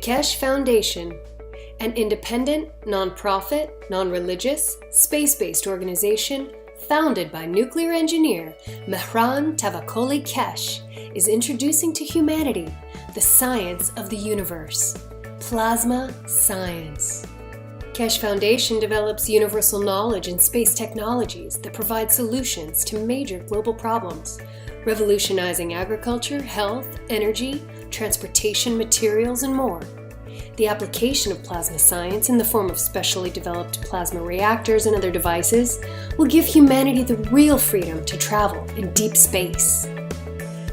Keshe Foundation, an independent, non-profit, non-religious, space-based organization founded by nuclear engineer Mehran Tavakoli Keshe, is introducing to humanity the science of the universe, plasma science. Keshe Foundation develops universal knowledge and space technologies that provide solutions to major global problems, revolutionizing agriculture, health, energy, transportation, materials, and more. The application of plasma science in the form of specially developed plasma reactors and other devices will give humanity the real freedom to travel in deep space.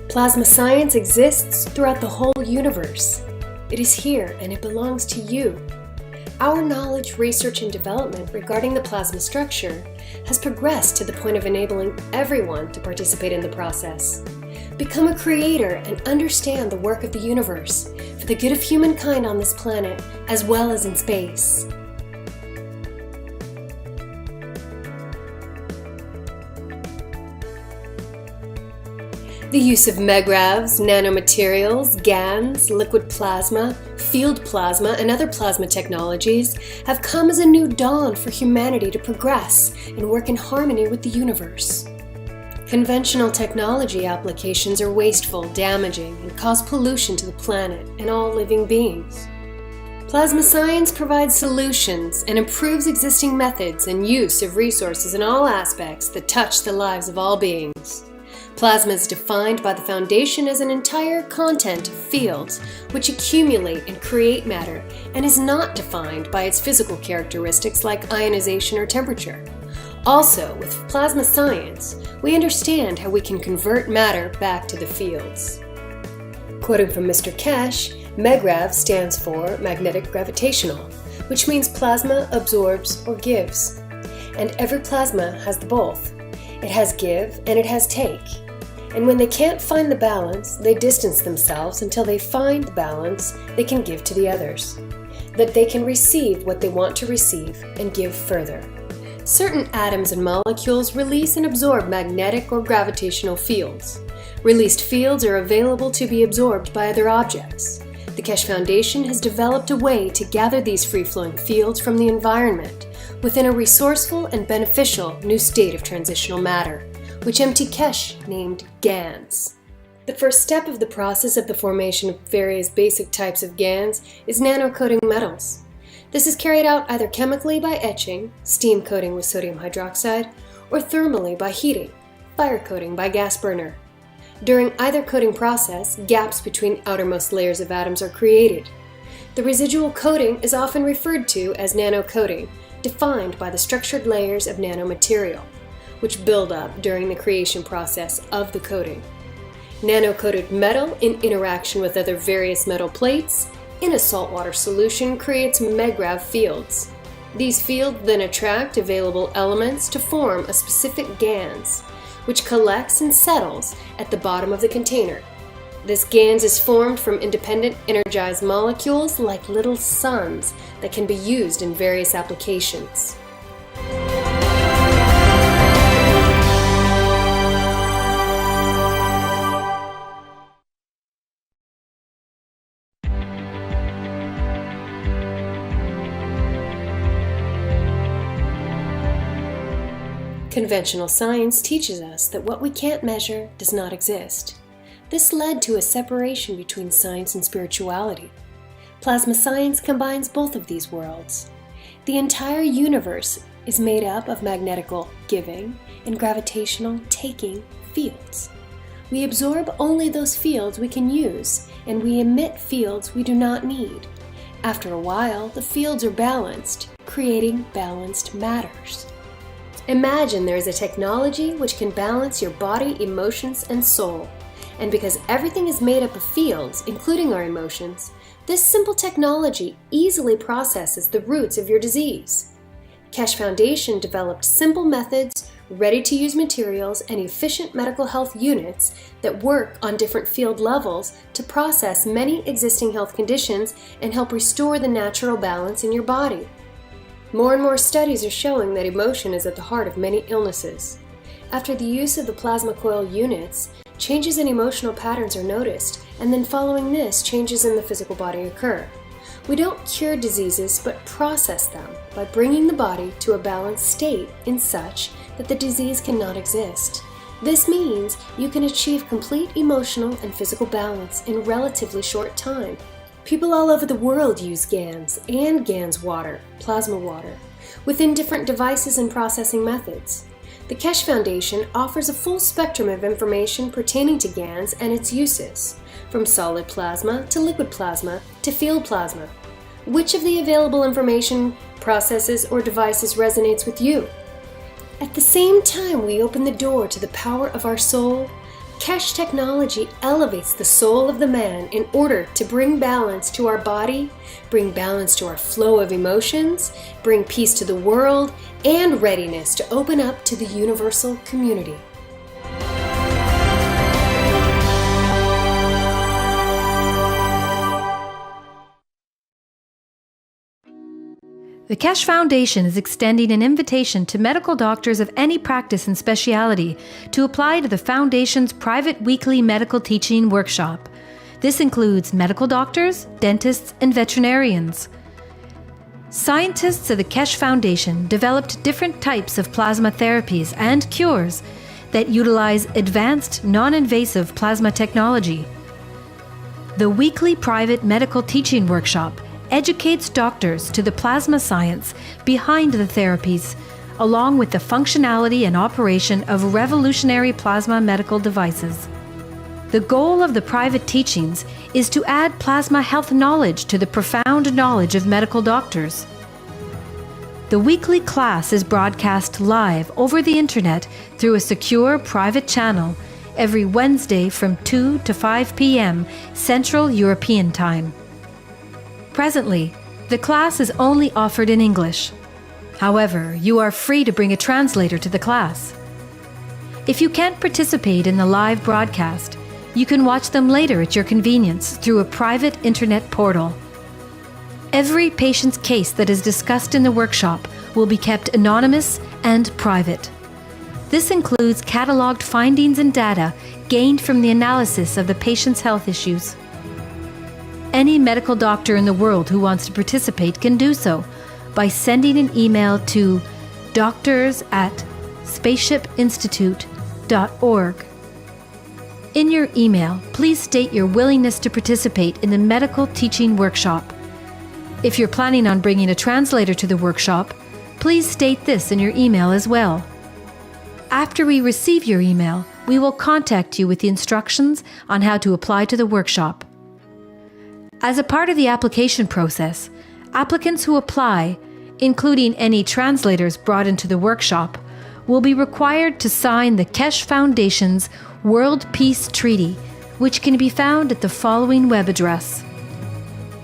Plasma science exists throughout the whole universe. It is here and it belongs to you. Our knowledge, research, and development regarding the plasma structure has progressed to the point of enabling everyone to participate in the process. Become a creator and understand the work of the universe for the good of humankind on this planet as well as in space. The use of megravs, nanomaterials, GANs, liquid plasma, field plasma, and other plasma technologies have come as a new dawn for humanity to progress and work in harmony with the universe. Conventional technology applications are wasteful, damaging, and cause pollution to the planet and all living beings. Plasma science provides solutions and improves existing methods and use of resources in all aspects that touch the lives of all beings. Plasma is defined by the Foundation as an entire content of fields which accumulate and create matter and is not defined by its physical characteristics like ionization or temperature. Also, with plasma science, we understand how we can convert matter back to the fields. Quoting from Mr. Keshe, MEGRAV stands for magnetic gravitational, which means plasma absorbs or gives. And every plasma has the both. It has give and it has take. And when they can't find the balance, they distance themselves until they find the balance they can give to the others, that they can receive what they want to receive and give further. Certain atoms and molecules release and absorb magnetic or gravitational fields. Released fields are available to be absorbed by other objects. The Keshe Foundation has developed a way to gather these free-flowing fields from the environment within a resourceful and beneficial new state of transitional matter, which MT Keshe named GANs. The first step of the process of the formation of various basic types of GANs is nano-coating metals. This is carried out either chemically by etching, steam coating with sodium hydroxide, or thermally by heating, fire coating by gas burner. During either coating process, gaps between outermost layers of atoms are created. The residual coating is often referred to as nano-coating, defined by the structured layers of nanomaterial, which build up during the creation process of the coating. Nano-coated metal in interaction with other various metal plates in a saltwater solution creates megrav fields. These fields then attract available elements to form a specific GANs, which collects and settles at the bottom of the container. This GANs is formed from independent energized molecules like little suns that can be used in various applications. Conventional science teaches us that what we can't measure does not exist. This led to a separation between science and spirituality. Plasma science combines both of these worlds. The entire universe is made up of magnetical giving and gravitational taking fields. We absorb only those fields we can use, and we emit fields we do not need. After a while, the fields are balanced, creating balanced matters. Imagine there is a technology which can balance your body, emotions, and soul. And because everything is made up of fields, including our emotions, this simple technology easily processes the roots of your disease. Keshe Foundation developed simple methods, ready-to-use materials, and efficient medical health units that work on different field levels to process many existing health conditions and help restore the natural balance in your body. More and more studies are showing that emotion is at the heart of many illnesses. After the use of the plasma coil units, changes in emotional patterns are noticed, and then following this, changes in the physical body occur. We don't cure diseases, but process them by bringing the body to a balanced state in such that the disease cannot exist. This means you can achieve complete emotional and physical balance in relatively short time. People all over the world use GANs and GANs water, plasma water, within different devices and processing methods. The Keshe Foundation offers a full spectrum of information pertaining to GANs and its uses, from solid plasma to liquid plasma to field plasma. Which of the available information, processes, or devices resonates with you? At the same time we open the door to the power of our soul, Keshe technology elevates the soul of the man in order to bring balance to our body, bring balance to our flow of emotions, bring peace to the world, and readiness to open up to the universal community. The Keshe Foundation is extending an invitation to medical doctors of any practice and specialty to apply to the Foundation's private weekly medical teaching workshop. This includes medical doctors, dentists, and veterinarians. Scientists of the Keshe Foundation developed different types of plasma therapies and cures that utilize advanced, non-invasive plasma technology. The weekly private medical teaching workshop educates doctors to the plasma science behind the therapies, along with the functionality and operation of revolutionary plasma medical devices. The goal of the private teachings is to add plasma health knowledge to the profound knowledge of medical doctors. The weekly class is broadcast live over the internet through a secure private channel every Wednesday from 2 to 5 p.m. Central European Time. Presently, the class is only offered in English. However, you are free to bring a translator to the class. If you can't participate in the live broadcast, you can watch them later at your convenience through a private internet portal. Every patient's case that is discussed in the workshop will be kept anonymous and private. This includes cataloged findings and data gained from the analysis of the patient's health issues. Any medical doctor in the world who wants to participate can do so by sending an email to doctors@spaceshipinstitute.org. In your email, please state your willingness to participate in the medical teaching workshop. If you're planning on bringing a translator to the workshop, please state this in your email as well. After we receive your email, we will contact you with the instructions on how to apply to the workshop. As a part of the application process, applicants who apply, including any translators brought into the workshop, will be required to sign the Keshe Foundation's World Peace Treaty, which can be found at the following web address.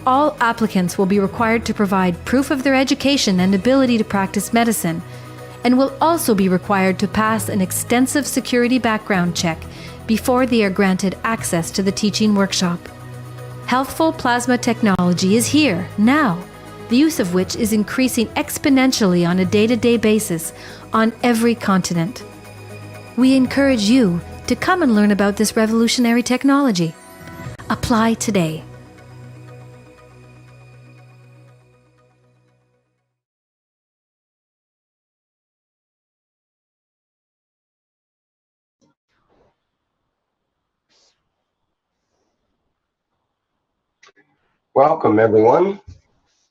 All applicants will be required to provide proof of their education and ability to practice medicine, and will also be required to pass an extensive security background check before they are granted access to the teaching workshop. Healthful plasma technology is here, now, the use of which is increasing exponentially on a day-to-day basis on every continent. We encourage you to come and learn about this revolutionary technology. Apply today. Welcome, everyone,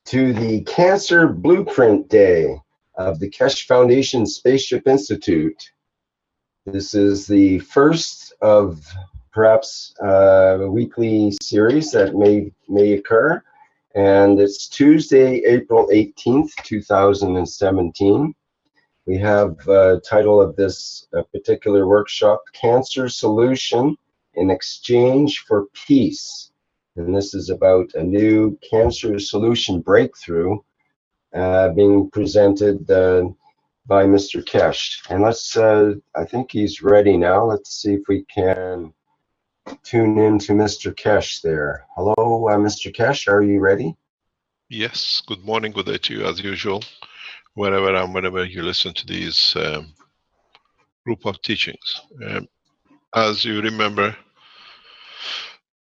to the Cancer Blueprint Day of the Keshe Foundation Spaceship Institute. This is the first of perhaps a weekly series that may occur, and it's Tuesday, April 18th, 2017. We have title of this particular workshop, Cancer Solution in Exchange for Peace. And this is about a new cancer solution breakthrough being presented by Mr. Keshe. And let's, I think he's ready now. Let's see if we can tune in to Mr. Keshe there. Hello, Mr. Keshe, are you ready? Yes, good morning, good day to you as usual, whenever you listen to these group of teachings. As you remember,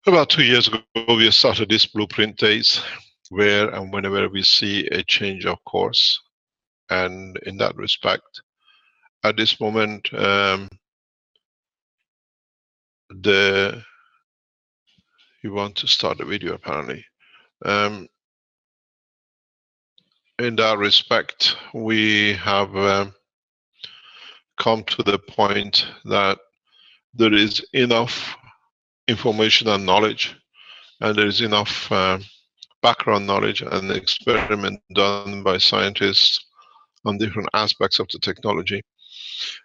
about 2 years ago, we started these blueprint days, where and whenever we see a change of course. And in that respect, at this moment, you want to start a video apparently. In that respect, we have come to the point that there is enough information and knowledge, and there is enough background knowledge and experiment done by scientists on different aspects of the technology.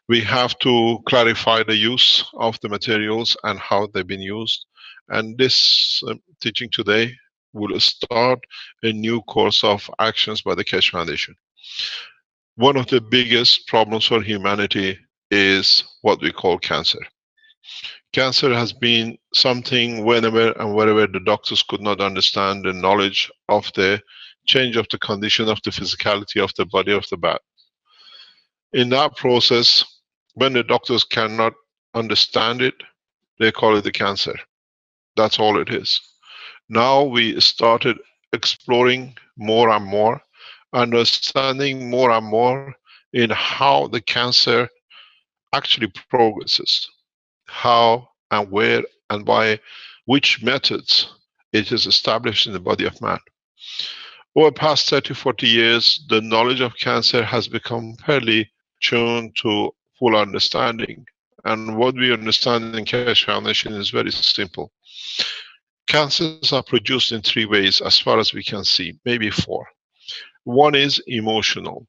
We have to clarify the use of the materials and how they've been used. And this teaching today will start a new course of actions by the Keshe Foundation. One of the biggest problems for humanity is what we call cancer. Cancer has been something whenever and wherever the doctors could not understand the knowledge of the change of the condition of the physicality of the body of the bat. In that process, when the doctors cannot understand it, they call it the cancer. That's all it is. Now we started exploring more and more, understanding more and more in how the cancer actually progresses, how and where and by which methods it is established in the body of man. Over the past 30-40 years, the knowledge of cancer has become fairly tuned to full understanding. And what we understand in Keshe Foundation is very simple. Cancers are produced in 3 ways as far as we can see, maybe 4. One is emotional.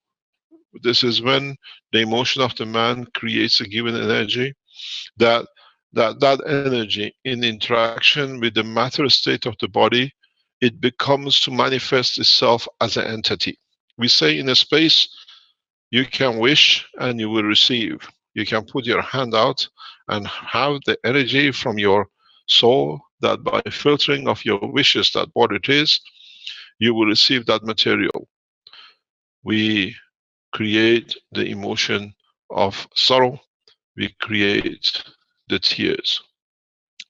This is when the emotion of the man creates a given energy, that energy in interaction with the matter state of the body, it becomes to manifest itself as an entity. We say in a space, you can wish and you will receive. You can put your hand out and have the energy from your soul that by filtering of your wishes, that what it is, you will receive that material. We create the emotion of sorrow. We create the tears.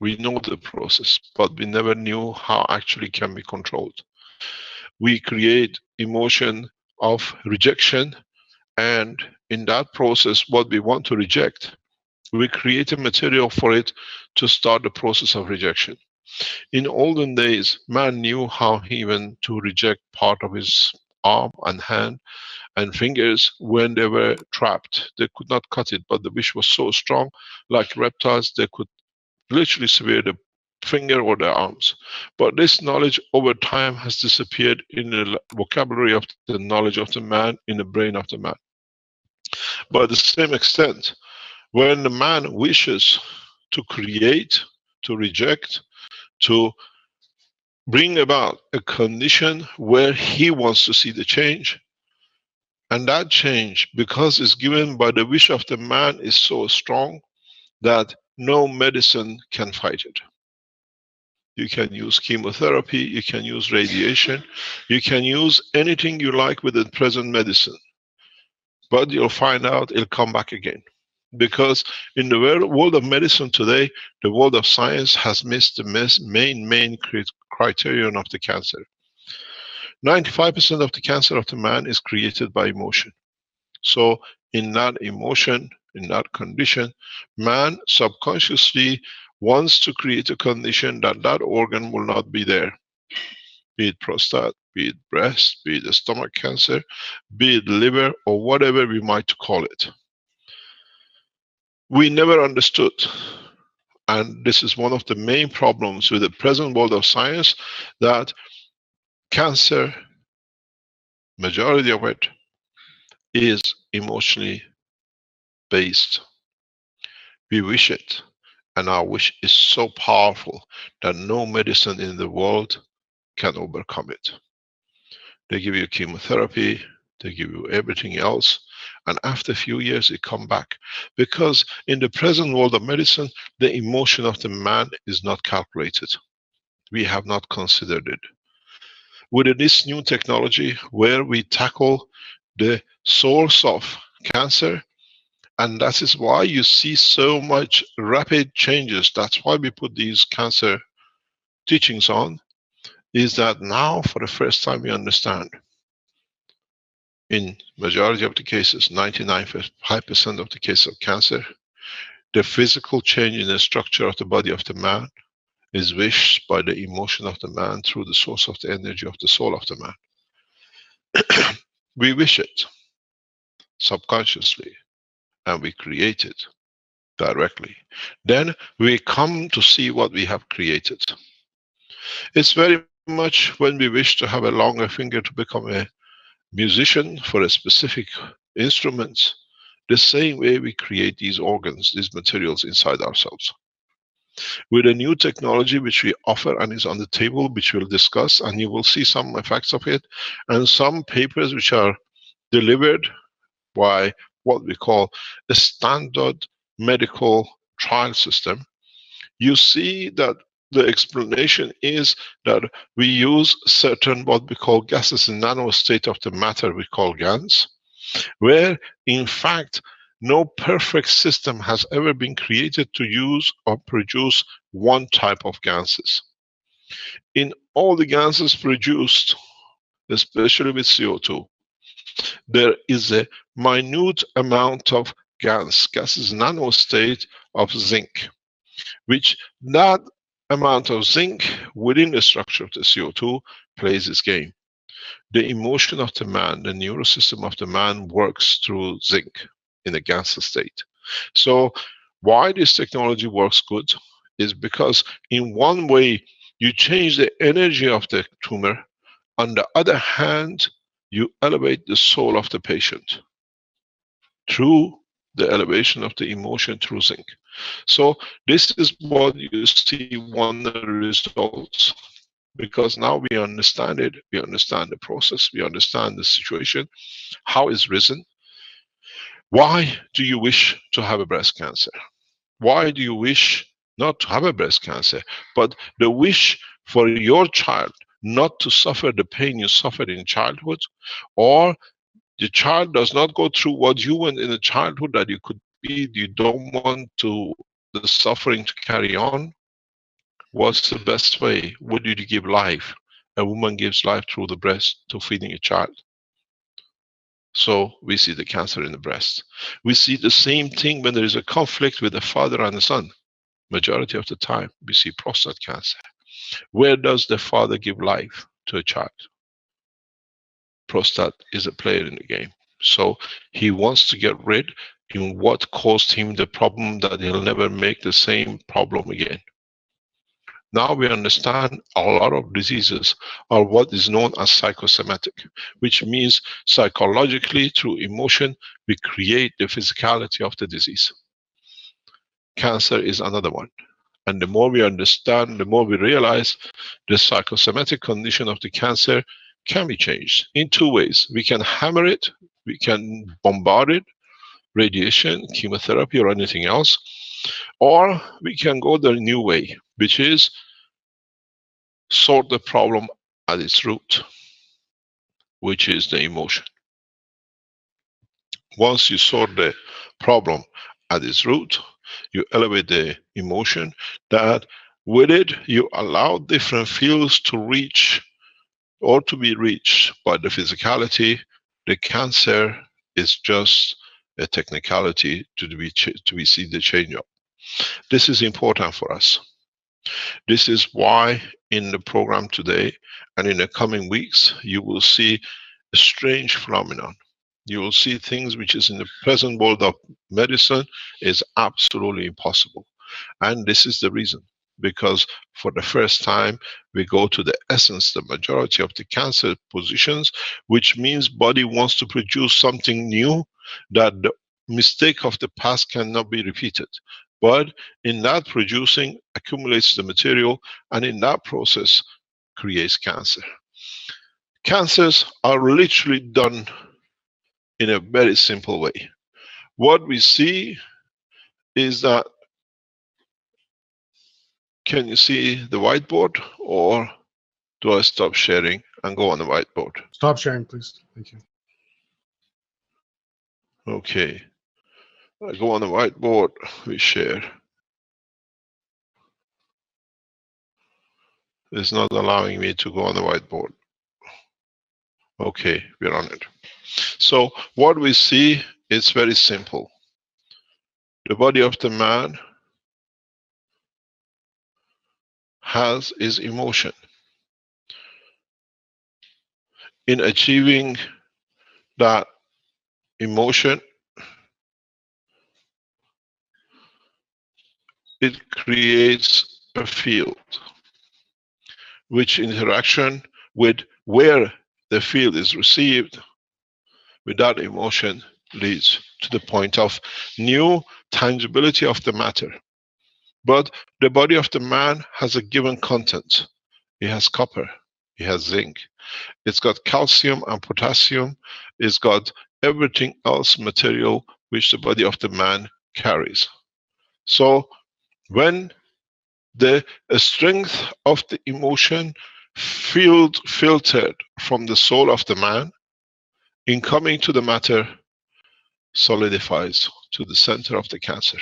We know the process, but we never knew how actually can be controlled. We create emotion of rejection, and in that process, what we want to reject, we create a material for it to start the process of rejection. In olden days, man knew how even to reject part of his arm and hand and fingers when they were trapped. They could not cut it, but the wish was so strong, like reptiles, they could literally sever the finger or the arms. But this knowledge over time has disappeared in the vocabulary of the knowledge of the man, in the brain of the man. But at the same extent, when the man wishes to create, to reject, to bring about a condition where he wants to see the change, and that change, because it's given by the wish of the man, is so strong that no medicine can fight it. You can use chemotherapy, you can use radiation, you can use anything you like with the present medicine. But you'll find out it'll come back again. Because in the world of medicine today, the world of science has missed the main criterion of the cancer. 95% of the cancer of the man is created by emotion. So in that emotion, in that condition, man subconsciously wants to create a condition that that organ will not be there. Be it prostate, be it breast, be it stomach cancer, be it liver, or whatever we might call it. We never understood, and this is one of the main problems with the present world of science, that cancer, majority of it, is emotionally based. We wish it, and our wish is so powerful that no medicine in the world can overcome it. They give you chemotherapy, they give you everything else, and after a few years it comes back. Because in the present world of medicine, the emotion of the man is not calculated. We have not considered it. With this new technology, where we tackle the source of cancer, and that is why you see so much rapid changes. That's why we put these cancer teachings on, is that now for the first time we understand, in majority of the cases, 99.5% of the cases of cancer, the physical change in the structure of the body of the man is wished by the emotion of the man through the source of the energy of the soul of the man. We wish it subconsciously and we create it directly. Then we come to see what we have created. It's very much when we wish to have a longer finger to become a musician for a specific instrument, the same way we create these organs, these materials inside ourselves. With a new technology which we offer and is on the table, which we'll discuss, and you will see some effects of it, and some papers which are delivered by what we call a standard medical trial system, you see that the explanation is that we use certain what we call gases in nano state of the matter we call GANs, where in fact no perfect system has ever been created to use or produce one type of gases. In all the gases produced, especially with CO2, there is a minute amount of gases nano state of zinc, which that amount of zinc within the structure of the CO2 plays this game. The emotion of the man, the neural system of the man works through zinc in a gaseous state. So why this technology works good is because in one way you change the energy of the tumor, on the other hand you elevate the soul of the patient through the elevation of the emotion through zinc. So this is what you see one of the results, because now we understand it, we understand the process, we understand the situation, how it's risen. Why do you wish to have a breast cancer? Why do you wish not to have a breast cancer, but the wish for your child not to suffer the pain you suffered in childhood, or the child does not go through what you went in the childhood that you could be, you don't want to the suffering to carry on? What's the best way? What do you give life? A woman gives life through the breast to feeding a child. So we see the cancer in the breast. We see the same thing when there is a conflict with the father and the son. Majority of the time we see prostate cancer. Where does the father give life to a child? Prostate is a player in the game. So he wants to get rid in what caused him the problem, that he'll never make the same problem again. Now we understand a lot of diseases are what is known as psychosomatic, which means psychologically through emotion we create the physicality of the disease. Cancer is another one. And the more we understand, the more we realize the psychosomatic condition of the cancer can be changed in two ways. We can hammer it, we can bombard it, radiation, chemotherapy, or anything else, or we can go the new way, which is sort the problem at its root, which is the emotion. Once you sort the problem at its root, you elevate the emotion, that with it you allow different fields to reach or to be reached by the physicality. The cancer is just a technicality to be see the change of. This is important for us. This is why in the program today and in the coming weeks you will see a strange phenomenon. You will see things which is in the present world of medicine is absolutely impossible. And this is the reason, because for the first time we go to the essence, the majority of the cancer positions, which means body wants to produce something new, that the mistake of the past cannot be repeated. But in that producing accumulates the material, and in that process creates cancer. Cancers are literally done in a very simple way. What we see is that, can you see the whiteboard, or do I stop sharing and go on the whiteboard? Stop sharing, please. Thank you. Okay. I go on the whiteboard, we share. is not allowing me to go on the whiteboard. Okay, we're on it. So what we see is very simple. The body of the man is emotion. In achieving that emotion, it creates a field, which interaction with where the field is received with that emotion leads to the point of new tangibility of the matter. But the body of the man has a given content. It has copper, it has zinc, it's got calcium and potassium, it's got everything else material which the body of the man carries. So when the strength of the emotion filtered from the soul of the man, in coming to the matter, solidifies to the center of the cancer.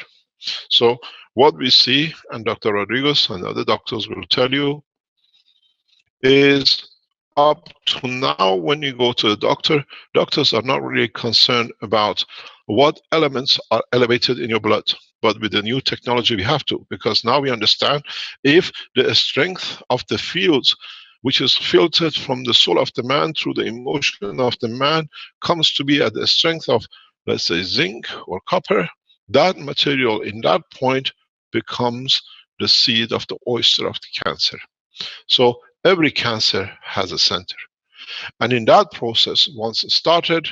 So what we see, and Dr. Rodriguez and other doctors will tell you, is up to now when you go to the doctor, doctors are not really concerned about what elements are elevated in your blood. But with the new technology we have to, because now we understand if the strength of the fields which is filtered from the soul of the man through the emotion of the man comes to be at the strength of, let's say, zinc or copper, that material in that point becomes the seed of the oyster of the cancer. So every cancer has a center. And in that process, once it started,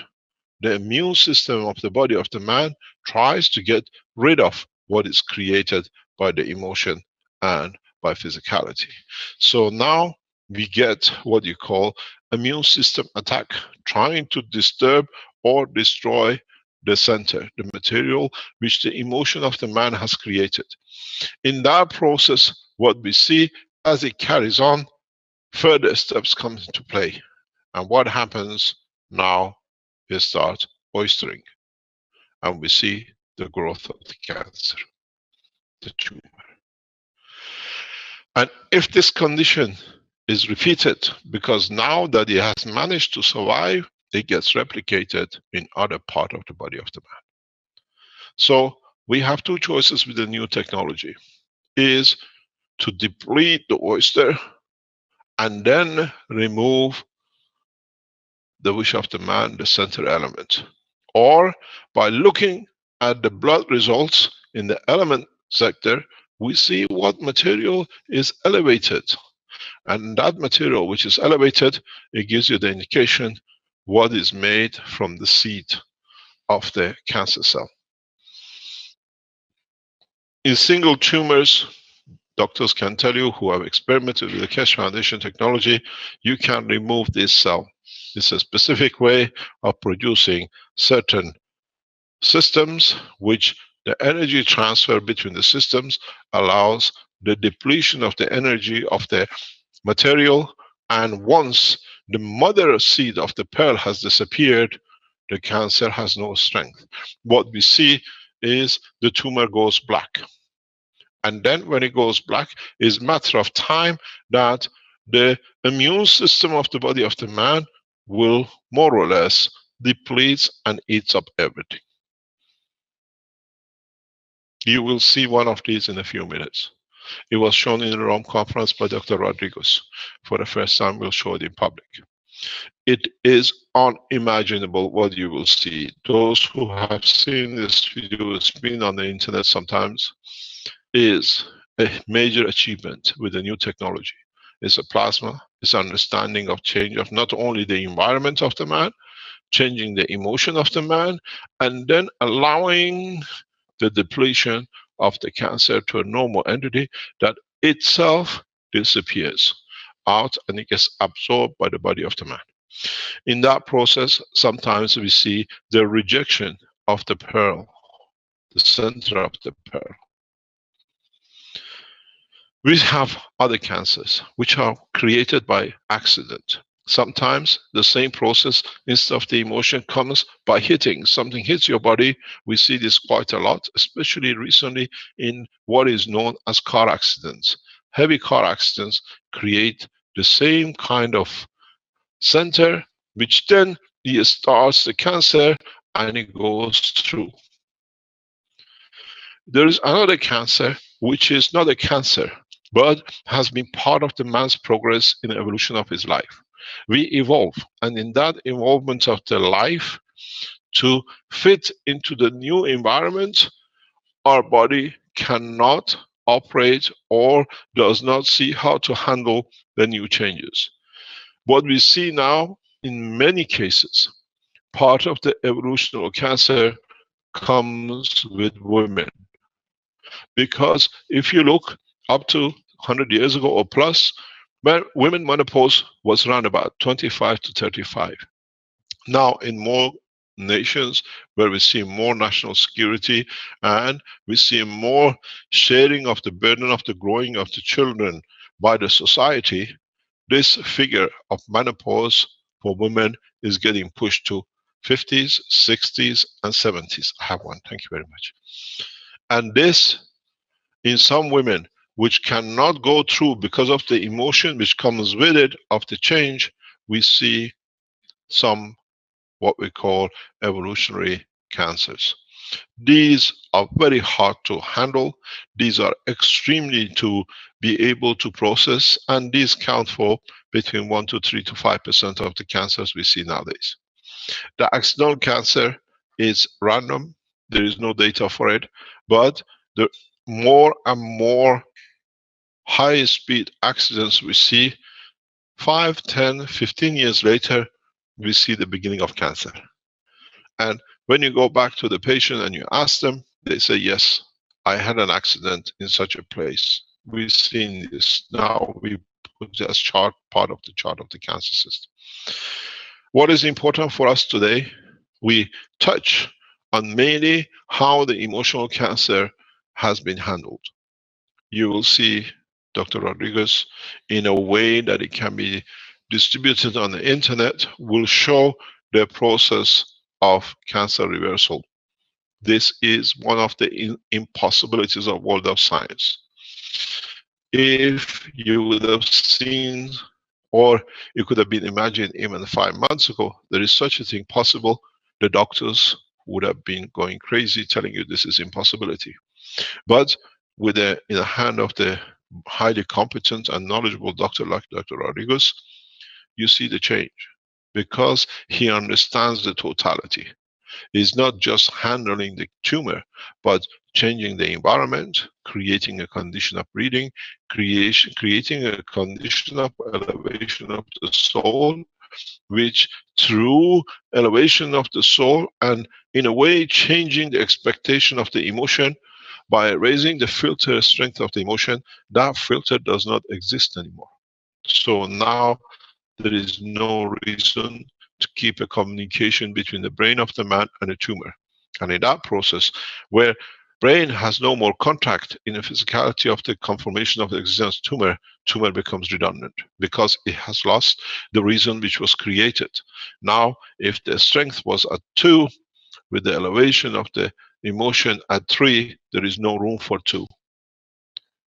the immune system of the body of the man tries to get rid of what is created by the emotion and by physicality. So now we get what you call immune system attack, trying to disturb or destroy the center, the material which the emotion of the man has created. In that process, what we see as it carries on, further steps come into play. And what happens now is start oystering. And we see the growth of the cancer, the tumor. And if this condition is repeated, because now that it has managed to survive, it gets replicated in other part of the body of the man. So we have two choices with the new technology, is to deplete the oyster and then remove the wish of the man, the center element. Or by looking at the blood results in the element sector, we see what material is elevated. And that material which is elevated, it gives you the indication what is made from the seed of the cancer cell. In single tumors, doctors can tell you who have experimented with the Keshe Foundation technology, you can remove this cell. It's a specific way of producing certain systems which the energy transfer between the systems allows the depletion of the energy of the material, and once the mother seed of the pearl has disappeared, the cancer has no strength. What we see is the tumor goes black. And then when it goes black, it's a matter of time that the immune system of the body of the man will more or less deplete and eats up everything. You will see one of these in a few minutes. It was shown in the Rome conference by Dr. Rodriguez. For the first time, we'll show it in public. It is unimaginable what you will see. Those who have seen this video, it's been on the internet sometimes, is a major achievement with the new technology. It's a plasma, it's understanding of change of not only the environment of the man, changing the emotion of the man, and then allowing the depletion of the cancer to a normal entity that itself disappears out and it gets absorbed by the body of the man. In that process, sometimes we see the rejection of the pearl, the center of the pearl. We have other cancers which are created by accident. Sometimes the same process, instead of the emotion, comes by hitting. Something hits your body. We see this quite a lot, especially recently in what is known as car accidents. heavy car accidents create the same kind of center, which then it starts the cancer and it goes through. There is another cancer which is not a cancer, but has been part of the man's progress in the evolution of his life. We evolve, and in that evolvement of the life, to fit into the new environment, our body cannot operate or does not see how to handle the new changes. What we see now, in many cases, part of the evolution of cancer comes with women. Because if you look up to 100 years ago or plus, women menopause was around about 25 to 35. Now, in more nations where we see more national security and we see more sharing of the burden of the growing of the children by the society, this figure of menopause for women is getting pushed to 50s, 60s, and 70s. I have one, thank you very much. And this, in some women, which cannot go through because of the emotion which comes with it of the change, we see some what we call evolutionary cancers. These are very hard to handle. These are extremely to be able to process, and these count for between 1 to 3 to 5% of the cancers we see nowadays. The accidental cancer is random. There is no data for it, but the more and more high-speed accidents we see, 5, 10, 15 years later, we see the beginning of cancer. And when you go back to the patient and you ask them, they say, yes, I had an accident in such a place. We've seen this. Now we put this chart, part of the chart of the cancer system. What is important for us today, we touch on mainly how the emotional cancer has been handled. You will see Dr. Rodriguez, in a way that it can be distributed on the internet, will show the process of cancer reversal. This is one of the impossibilities of world of science. If you would have seen, or it could have been imagined even 5 months ago, there is such a thing possible, the doctors would have been going crazy telling you this is impossibility. But with in the hand of the highly competent and knowledgeable doctor like Dr. Rodriguez, you see the change, because he understands the totality. He's not just handling the tumor, but changing the environment, creating a condition of breathing, creating a condition of elevation of the soul, which through elevation of the soul and in a way changing the expectation of the emotion by raising the filter strength of the emotion, that filter does not exist anymore. So now there is no reason to keep a communication between the brain of the man and the tumor. And in that process, where brain has no more contact in the physicality of the conformation of the existence tumor, tumor becomes redundant because it has lost the reason which was created. Now, if the strength was at 2, with the elevation of the emotion at 3, there is no room for 2.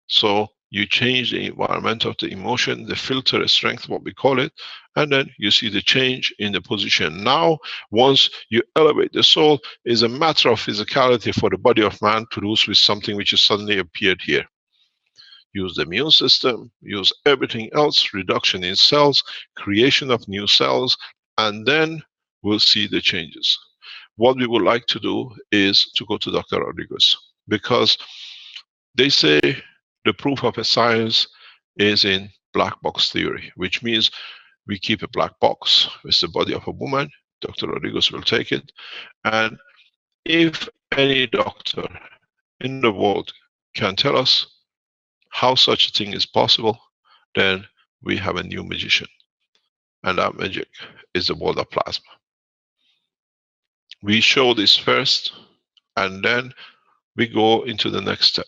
So you change the environment of the emotion, the filter strength, what we call it, and then you see the change in the position. Now, once you elevate the soul, is a matter of physicality for the body of man to do with something which has suddenly appeared here. Use the immune system, use everything else, reduction in cells, creation of new cells, and then we'll see the changes. What we would like to do is to go to Dr. Rodriguez, because they say the proof of a science is in black box theory, which means we keep a black box with the body of a woman. Dr. Rodriguez will take it. And if any doctor in the world can tell us how such a thing is possible, then we have a new magician. And that magic is the world of plasma. We show this first, and then we go into the next step.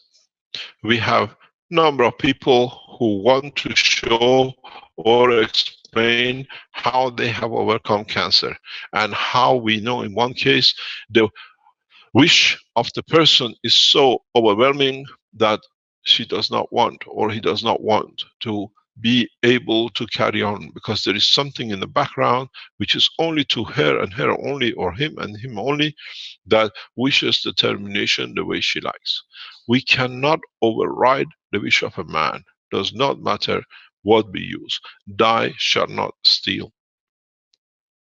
We have a number of people who want to show or explain how they have overcome cancer, and how we know in one case the wish of the person is so overwhelming that she does not want, or he does not want to be able to carry on, because there is something in the background which is only to her and her only, or him and him only, that wishes the termination the way she likes. We cannot override the wish of a man. Does not matter what we use. Die shall not steal.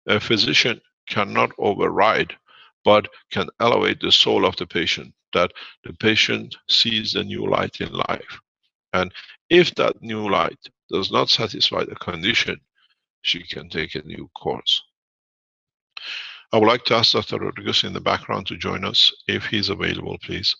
A physician cannot override, but can elevate the soul of the patient, that the patient sees a new light in life. And if that new light does not satisfy the condition, she can take a new course. I would like to ask Dr. Rodriguez in the background to join us, if he's available, please.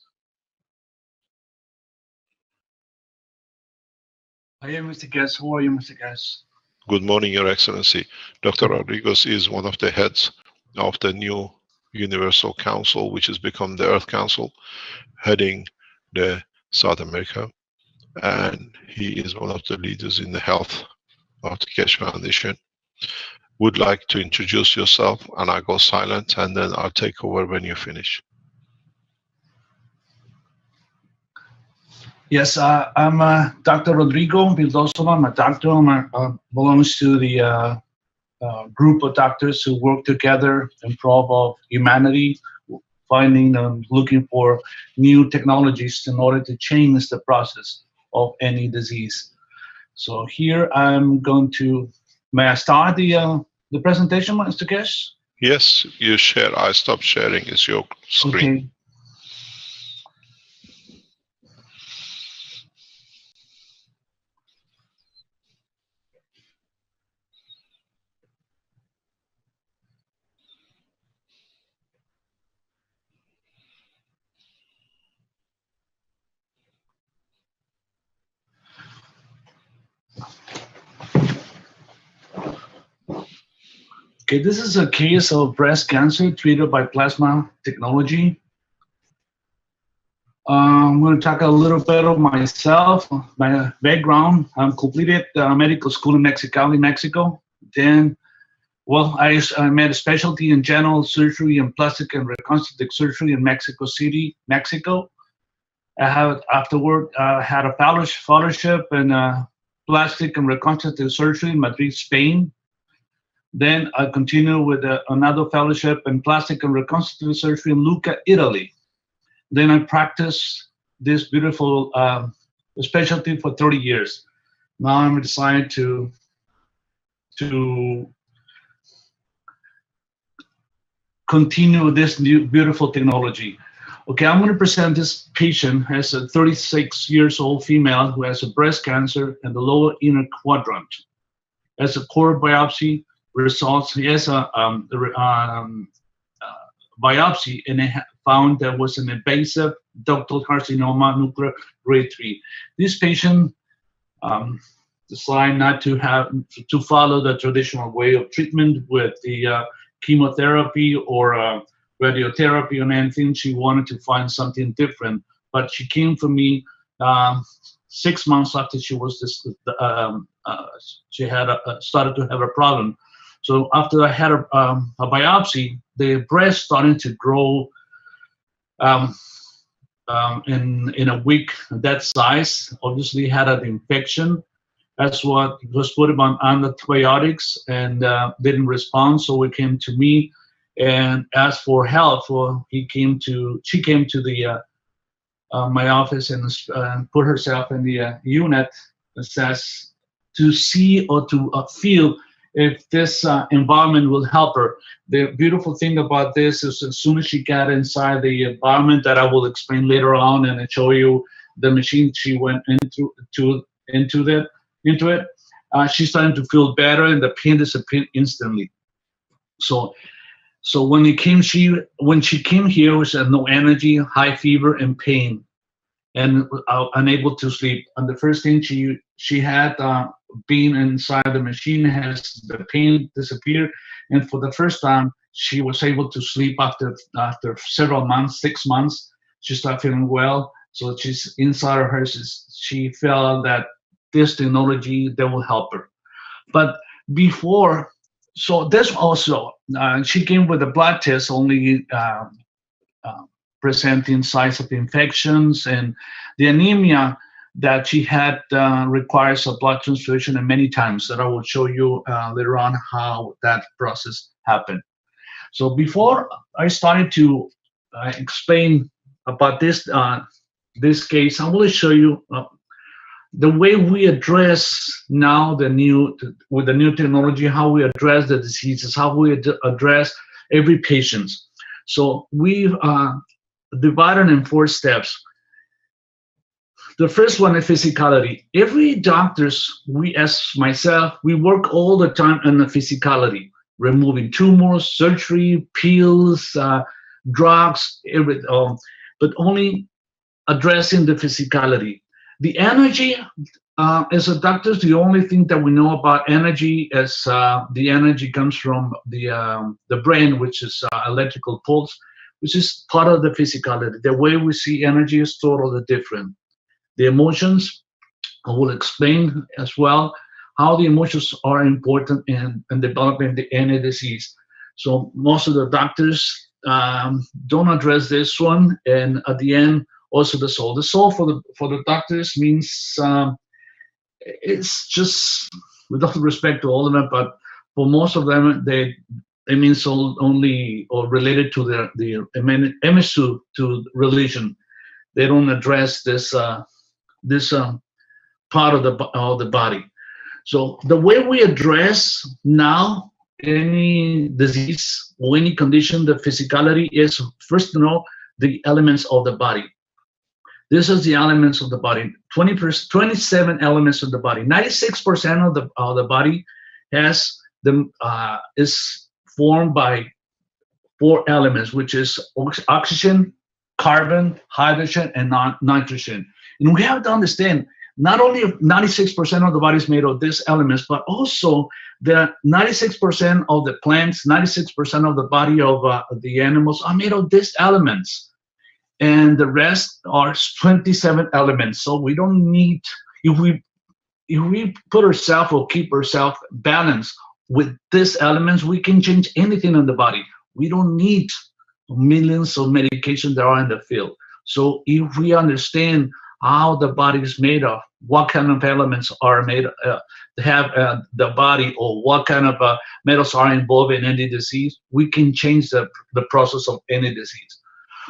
I am Mr. Guest. How are you, Mr. Guest? Good morning, Your Excellency. Dr. Rodriguez is one of the heads of the new Universal Council, which has become the Earth Council, heading the South America. And he is one of the leaders in the health of the Keshe Foundation. Would like to introduce yourself, and I'll go silent, and then I'll take over when you finish. Yes, I'm Dr. Rodrigo Vildoso. I'm a doctor. Belongs to the group of doctors who work together in pro of humanity, finding and looking for new technologies in order to change the process of any disease. So here I'm going to, may I start the presentation, Mr. Keshe? Yes, you share. I stopped sharing. It's your screen. Okay. Okay, this is a case of breast cancer treated by plasma technology. I'm going to talk a little bit of myself, my background. I'm completed medical school in Mexicali, Mexico. Then, well, I made a specialty in general surgery and plastic and reconstructive surgery in Mexico City, Mexico. Afterward, I had a fellowship in plastic and reconstructive surgery in Madrid, Spain. Then I continued with another fellowship in plastic and reconstructive surgery in Lucca, Italy. Then I practiced this beautiful specialty for 30 years. Now I'm decided to continue this new beautiful technology. Okay, I'm going to present this patient as a 36 years old female who has a breast cancer in the lower inner quadrant. As a core biopsy results, he has a biopsy, and it found there was an invasive ductal carcinoma, nuclear grade 3. This patient decided not to follow the traditional way of treatment with the chemotherapy or radiotherapy or anything. She wanted to find something different, but she came for me 6 months after she was she had started to have a problem. So after I had a biopsy, the breast started to grow in a week that size. Obviously had an infection. That's what was put him on antibiotics and didn't respond. So he came to me and asked for help. She came to my office and put herself in the unit, assess to see or to feel if this environment will help her. The beautiful thing about this is as soon as she got inside the environment that I will explain later on and show you the machine she went into it, she started to feel better and the pain disappeared instantly. So when she came here, she had no energy, high fever, and pain, and unable to sleep. And the first thing she had being inside the machine has the pain disappeared, and for the first time she was able to sleep after several months, 6 months. She started feeling well. So she's inside of her. She felt that this technology that will help her. But before, so this also, she came with a blood test only presenting signs of infections, and the anemia that she had requires a blood transfusion and many times that I will show you later on how that process happened. So before I started to explain about this this case, I will show you the way we address now with the new technology, how we address the diseases, how we address every patient. So we've divided in 4 steps. The first one is physicality. Every doctors, we as myself, we work all the time on the physicality, removing tumors, surgery, pills, drugs, everything, but only addressing the physicality. The energy, as a doctor, the only thing that we know about energy is the energy comes from the brain, which is electrical pulse, which is part of the physicality. The way we see energy is totally different. The emotions, I will explain as well how the emotions are important in developing any disease. So most of the doctors don't address this one, and at the end, also the soul. The soul for the doctors means it's just, with all respect to all of them, but for most of them, they mean soul only or related to the image to religion. They don't address this part of the body. So the way we address now any disease or any condition, the physicality is first to know the elements of the body. This is the elements of the body. 27 elements of the body. 96% of the body has is formed by 4 elements, which is oxygen, carbon, hydrogen, and nitrogen. And we have to understand, not only 96% of the body is made of these elements, but also the 96% of the plants, 96% of the body of the animals are made of these elements. And the rest are 27 elements. So we don't need, if we put ourselves or keep ourselves balanced with these elements, we can change anything in the body. We don't need millions of medications that are in the field. So if we understand how the body is made of, what kind of elements are made have the body, or what kind of metals are involved in any disease, we can change the process of any disease.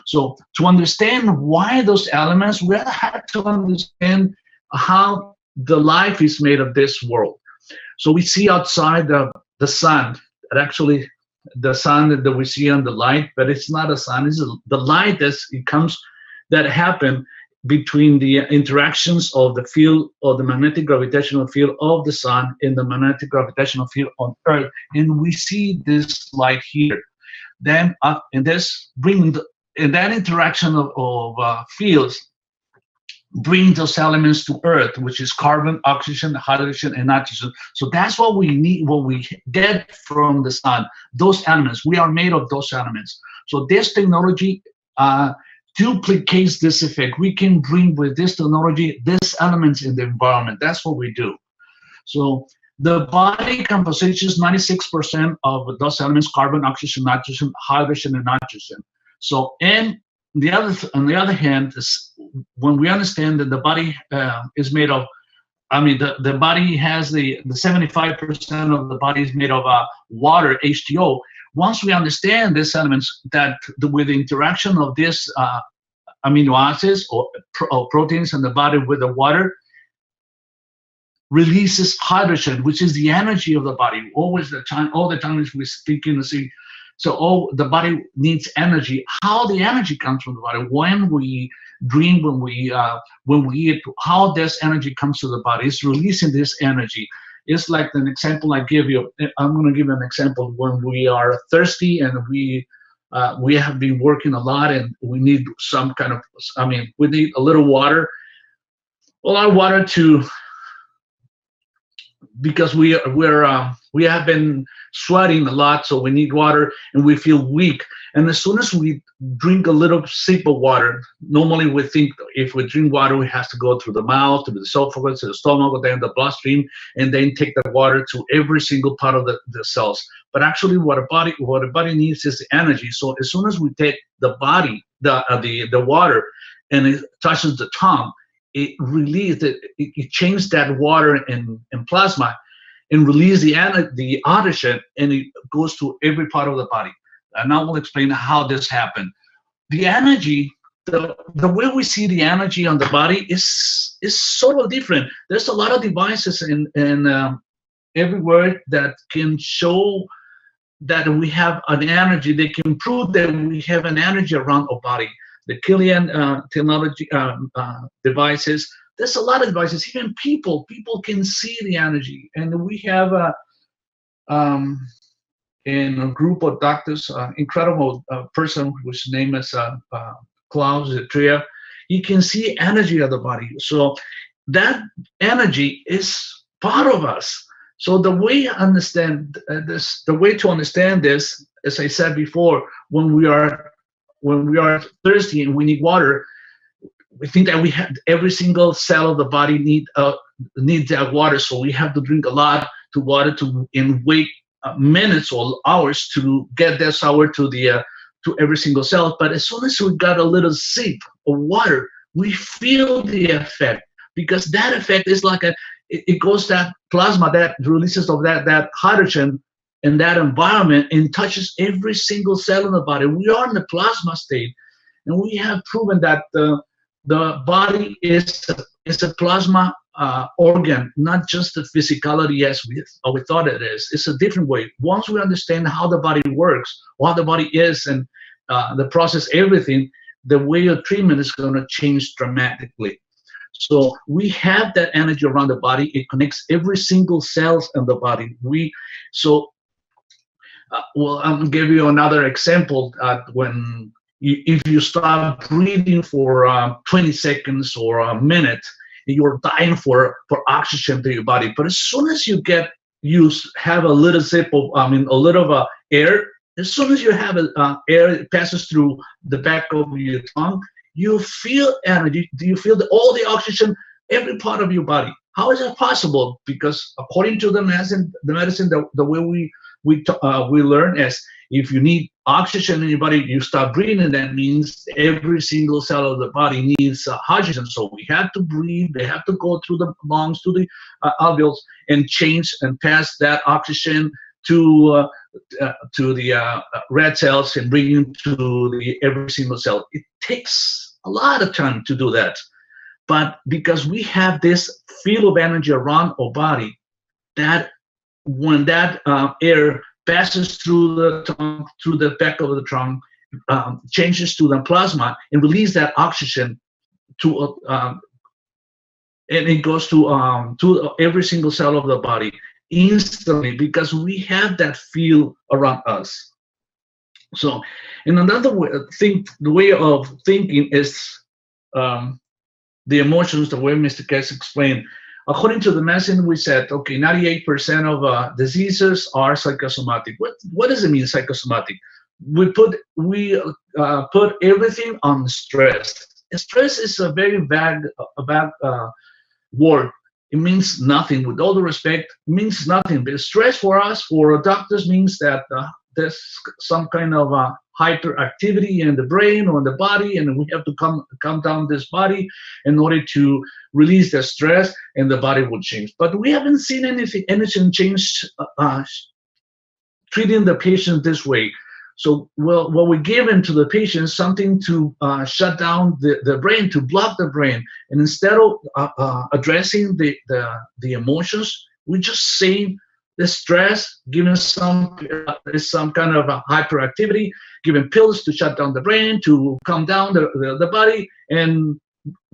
So to understand why those elements, we have to understand how the life is made of this world. So we see outside the sun, and actually the sun that we see on the light, but it's not a sun, it's the light that happen between the interactions of the field, or the magnetic gravitational field of the sun and the magnetic gravitational field on Earth, and we see this light here. Then and that interaction of fields bring those elements to Earth, which is carbon, oxygen, hydrogen, and nitrogen. So that's what we need, what we get from the sun. Those elements, we are made of those elements. So this technology duplicates this effect. We can bring with this technology these elements in the environment. That's what we do. So the body composition is 96% of those elements: carbon, oxygen, nitrogen, hydrogen, and nitrogen. So, and on the other hand, when we understand that the body is made of, the body has the 75% of the body is made of water, H2O. Once we understand these elements, that with the interaction of these amino acids or proteins in the body with the water, releases hydrogen, which is the energy of the body. All the time as we speak in the sea. So the body needs energy. How the energy comes from the body? When we dream, when we eat, how this energy comes to the body? It's releasing this energy. It's like an example I give you. I'm going to give an example. When we are thirsty and we have been working a lot and we need some kind of, we need a little water. A lot of water because we have been sweating a lot, so we need water and we feel weak. And as soon as we drink a little sip of water, normally we think if we drink water, we have to go through the mouth, to the esophagus, to the stomach, then the bloodstream, and then take the water to every single part of the cells. But actually, what a body needs is the energy. So as soon as we take the water and it touches the tongue, it released it changed that water in plasma and release the oxygen, and it goes to every part of the body. And I will explain how this happened. The energy, the way we see the energy on the body is sort of different. There's a lot of devices in everywhere that can show that we have an energy. They can prove that we have an energy around our body. The Killian technology devices. There's a lot of devices. Even people can see the energy, and we have in a group of doctors, incredible person whose name is Klaus Tria. He can see energy of the body. So that energy is part of us. So the way I understand this, the way to understand this, as I said before, when we are thirsty and we need water, we think that we have every single cell of the body needs that water. So we have to drink a lot to water and wait minutes or hours to get that sour to every single cell. But as soon as we got a little sip of water, we feel the effect, because that effect is like it goes that plasma that releases of that hydrogen in that environment and touches every single cell in the body. We are in the plasma state, and we have proven that the body is a plasma organ, not just the physicality as we thought it is. It's a different way. Once we understand how the body works, what the body is, and the process, everything, the way of treatment is going to change dramatically. So we have that energy around the body. It connects every single cells in the body. Well, I'm going to give you another example. If you start breathing for 20 seconds or a minute, you're dying for oxygen to your body. But as soon as you have a little sip of, a little of air, as soon as you have air, it passes through the back of your tongue, you feel energy. You feel all the oxygen, every part of your body. How is that possible? Because according to the medicine, the way we learn is, if you need oxygen in your body, you start breathing. That means every single cell of the body needs oxygen. So we have to breathe. They have to go through the lungs, to the alveoles, and change and pass that oxygen to the red cells and bring it to every single cell. It takes a lot of time to do that. But because we have this field of energy around our body, that when that air passes through the tongue, through the back of the trunk, changes to the plasma and release that oxygen to and it goes to every single cell of the body instantly, because we have that field around us. So, in another way, the way of thinking is the emotions, the way Mr. Keshe explained. According to the medicine, we said, okay, 98% of diseases are psychosomatic. What does it mean, psychosomatic? We put everything on stress. Stress is a very vague word. It means nothing. With all the respect, it means nothing. But stress for us, for doctors, means that there's some kind of hyperactivity in the brain or in the body, and we have to calm down this body in order to release the stress, and the body will change. But we haven't seen anything change treating the patient this way. So what we give into the patient is something to shut down the brain, to block the brain, and instead of addressing the emotions, we just say the stress, giving some kind of hyperactivity, giving pills to shut down the brain, to calm down the body and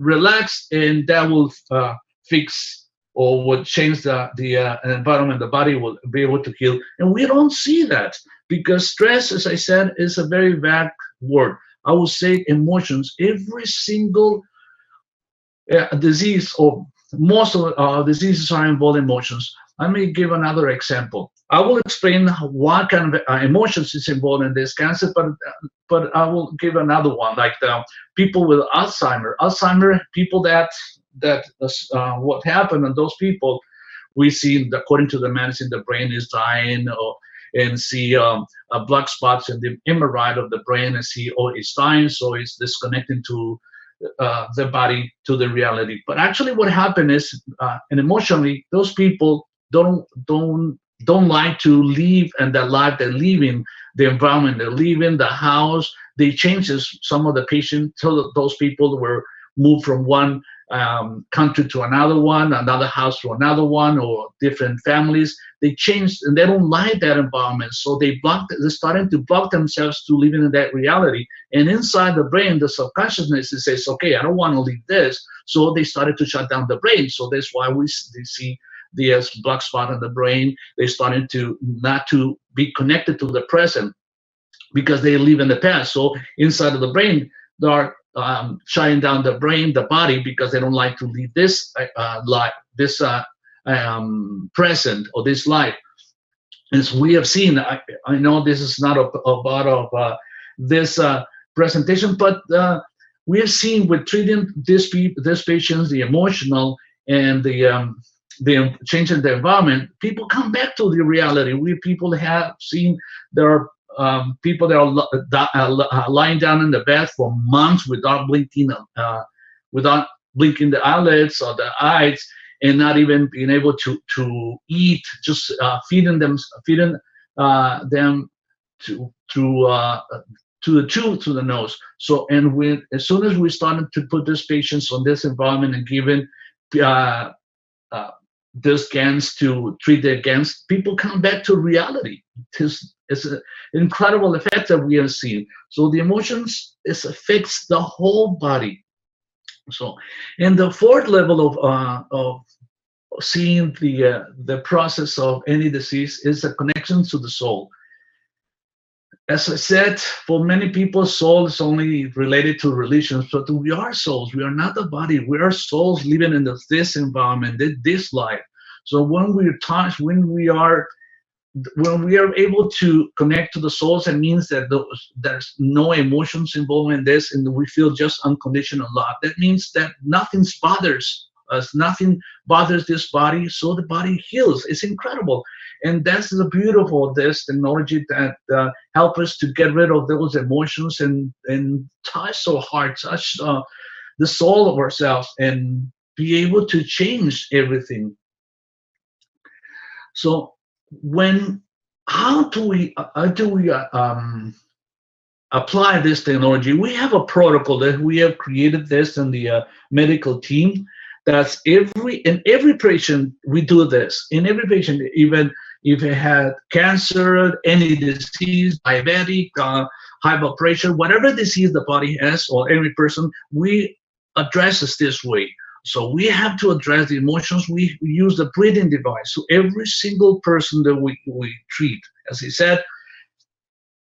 relax, and that will fix or would change the environment. The body will be able to heal. And we don't see that, because stress, as I said, is a very vague word. I would say emotions. Every single disease, or most of diseases, are involved in emotions. Let me give another example. I will explain what kind of emotions is involved in this cancer, but I will give another one, like the people with Alzheimer, people that what happened in those people, we see, according to the medicine, the brain is dying, and see black spots in the MRI of the brain, and see, oh, it's dying, so it's disconnecting to the body to the reality. But actually what happened is, and emotionally, those people don't like to live in the life they live in, the environment they live in, the house. They changes. Some of the patients, those people were moved from one country to another one, another house to another one, or different families. They changed and they don't like that environment. So they're starting to block themselves to living in that reality. And inside the brain, the subconsciousness says, okay, I don't want to leave this. So they started to shut down the brain. So that's why they see the black spot in the brain. They started to not to be connected to the present because they live in the past. So inside of the brain, they are shutting down the brain, the body, because they don't like to leave this life, this present or this life. As we have seen, I know this is not a part of this presentation, but we have seen with treating these patients, the emotional and the change in the environment, people come back to the reality. People have seen there are people that are lying down in the bed for months without blinking the eyelids or the eyes, and not even being able to eat, just feeding them to the tube, to the nose. So, and as soon as we started to put these patients on this environment and given these GANs to treat their GANs, people come back to reality. It's an incredible effect that we have seen. So the emotions affects the whole body. So, and the fourth level of seeing the process of any disease is a connection to the soul. As I said, for many people, soul is only related to religions, but we are souls. We are not the body. We are souls living in this environment, this life. So when we are able to connect to the souls, it means that there's no emotions involved in this, and we feel just unconditional love. That means that nothing bothers us, nothing bothers this body, so the body heals. It's incredible. And that's the beautiful this technology that help us to get rid of those emotions and touch our heart, touch the soul of ourselves, and be able to change everything. So how do we apply this technology? We have a protocol that we have created this in the medical team. That's in every patient we do this. In every patient, even if it had cancer, any disease, diabetic, high blood pressure, whatever disease the body has, or every person, we address this way. So we have to address the emotions. We use the breathing device. So every single person that we treat, as he said,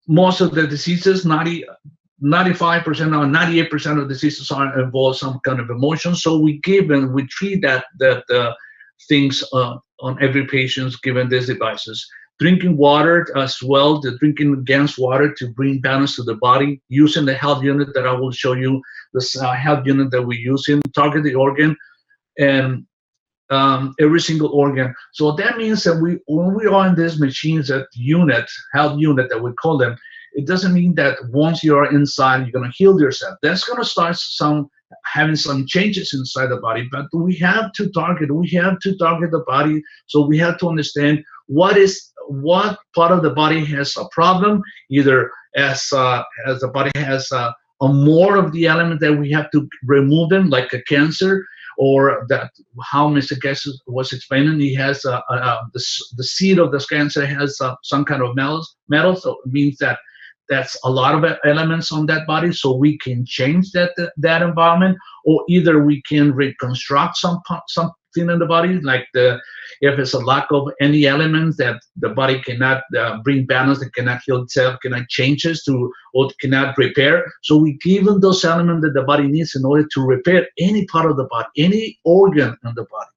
most of the diseases, 95% or 98% of diseases are involve some kind of emotion. So we treat that things on every patient given these devices. Drinking water as well, drinking against water to bring balance to the body, using the health unit that I will show you, this health unit that we use in target the organ and every single organ. So that means that when we are in these machines, that health unit that we call them, it doesn't mean that once you are inside, you're going to heal yourself. That's going to start having some changes inside the body, but we have to target the body. So we have to understand what part of the body has a problem, either as the body has more of the element that we have to remove them, like a cancer, or that how Mr. Keshe was explaining, he has the seed of this cancer has some kind of metal, so it means that that's a lot of elements on that body. So we can change that environment, or either we can reconstruct something in the body, like if it's a lack of any elements that the body cannot bring balance, it cannot heal itself, cannot change or cannot repair. So we give them those elements that the body needs in order to repair any part of the body, any organ in the body.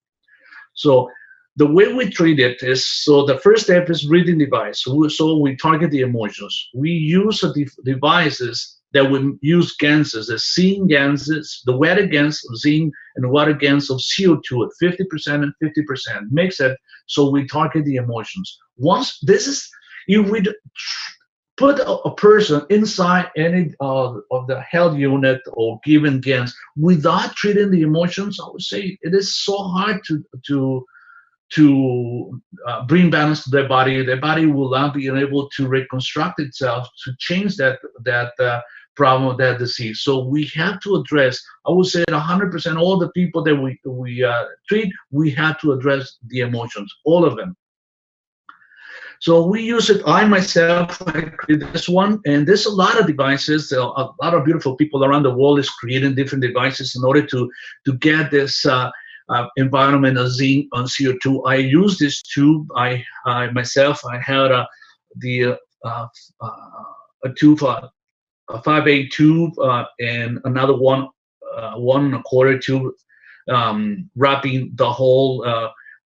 So the way we treat it is, so the first step is breathing device. So we target the emotions. We use the devices that we use gases, the zinc gases, the water gas of zinc and water gas of CO2 at 50% and 50%. Mix it so we target the emotions. Once this is, if we put a person inside any of the health unit or given GANs without treating the emotions, I would say it is so hard to bring balance to their body. Their body will not be able to reconstruct itself to change that problem, that disease. So we have to address, I would say 100% all the people that we treat, we have to address the emotions, all of them. So we use it, I myself, I created this one, and there's a lot of devices, a lot of beautiful people around the world is creating different devices in order to get this environment of zinc on CO2. I use this tube. I myself, I had a tube, a 5/8 tube, and another 1 1/4 tube, wrapping the whole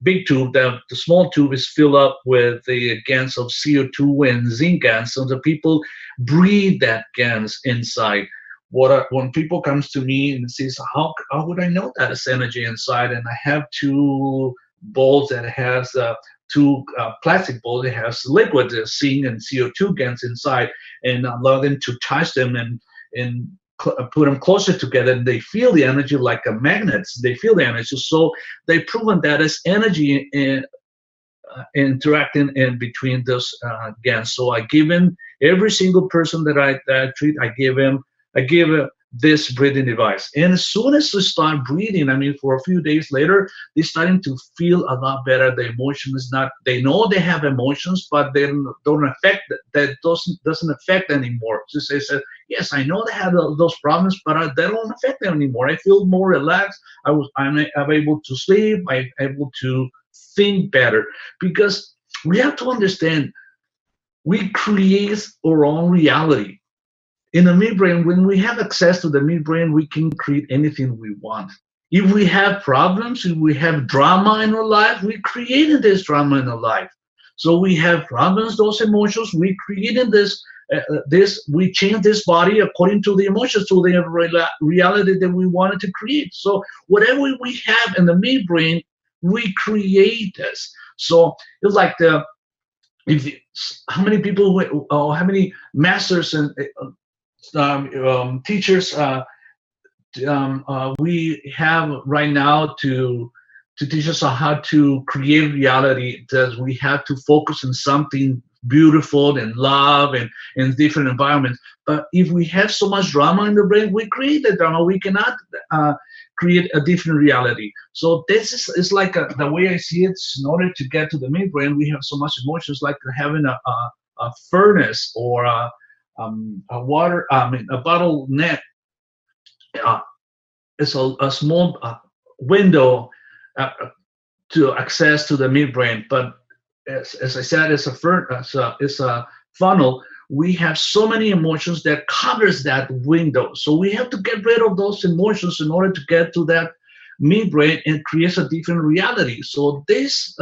big tube. The small tube is filled up with the GANs of CO2 and zinc GANs, so the people breathe that GANs inside. When people comes to me and says, how would I know that it's energy inside? And I have 2 bowls that has 2 plastic bowls that has liquid zinc and CO2 GANs inside, and allow them to touch them and put them closer together, and they feel the energy like a magnets. They feel the energy. So they've proven that it's energy interacting in between those GANs. So I give him, every single person that I treat, I give this breathing device. And as soon as they start breathing, I mean, for a few days later, they're starting to feel a lot better. The emotion is not, they know they have emotions, but they don't affect, that doesn't affect anymore. So they said, yes, I know they have those problems, but they don't affect them anymore. I feel more relaxed. I'm able to sleep. I'm able to think better, because we have to understand, we create our own reality. In the midbrain, when we have access to the midbrain, we can create anything we want. If we have problems, if we have drama in our life, we created this drama in our life. So we have problems, those emotions, we created this, we change this body according to the emotions, to the reality that we wanted to create. So whatever we have in the midbrain, we create this. So it's like how many people, how many masters and teachers we have right now to teach us how to create reality, that we have to focus on something beautiful and love and in different environments. But if we have so much drama in the brain, we create the drama. We cannot create a different reality. So this is like the way I see it. In order to get to the midbrain, we have so much emotions, like having a furnace or a water, a bottle net. It's a small window to access to the midbrain, but as I said, it's a funnel. We have so many emotions that covers that window. So we have to get rid of those emotions in order to get to that midbrain and create a different reality. So this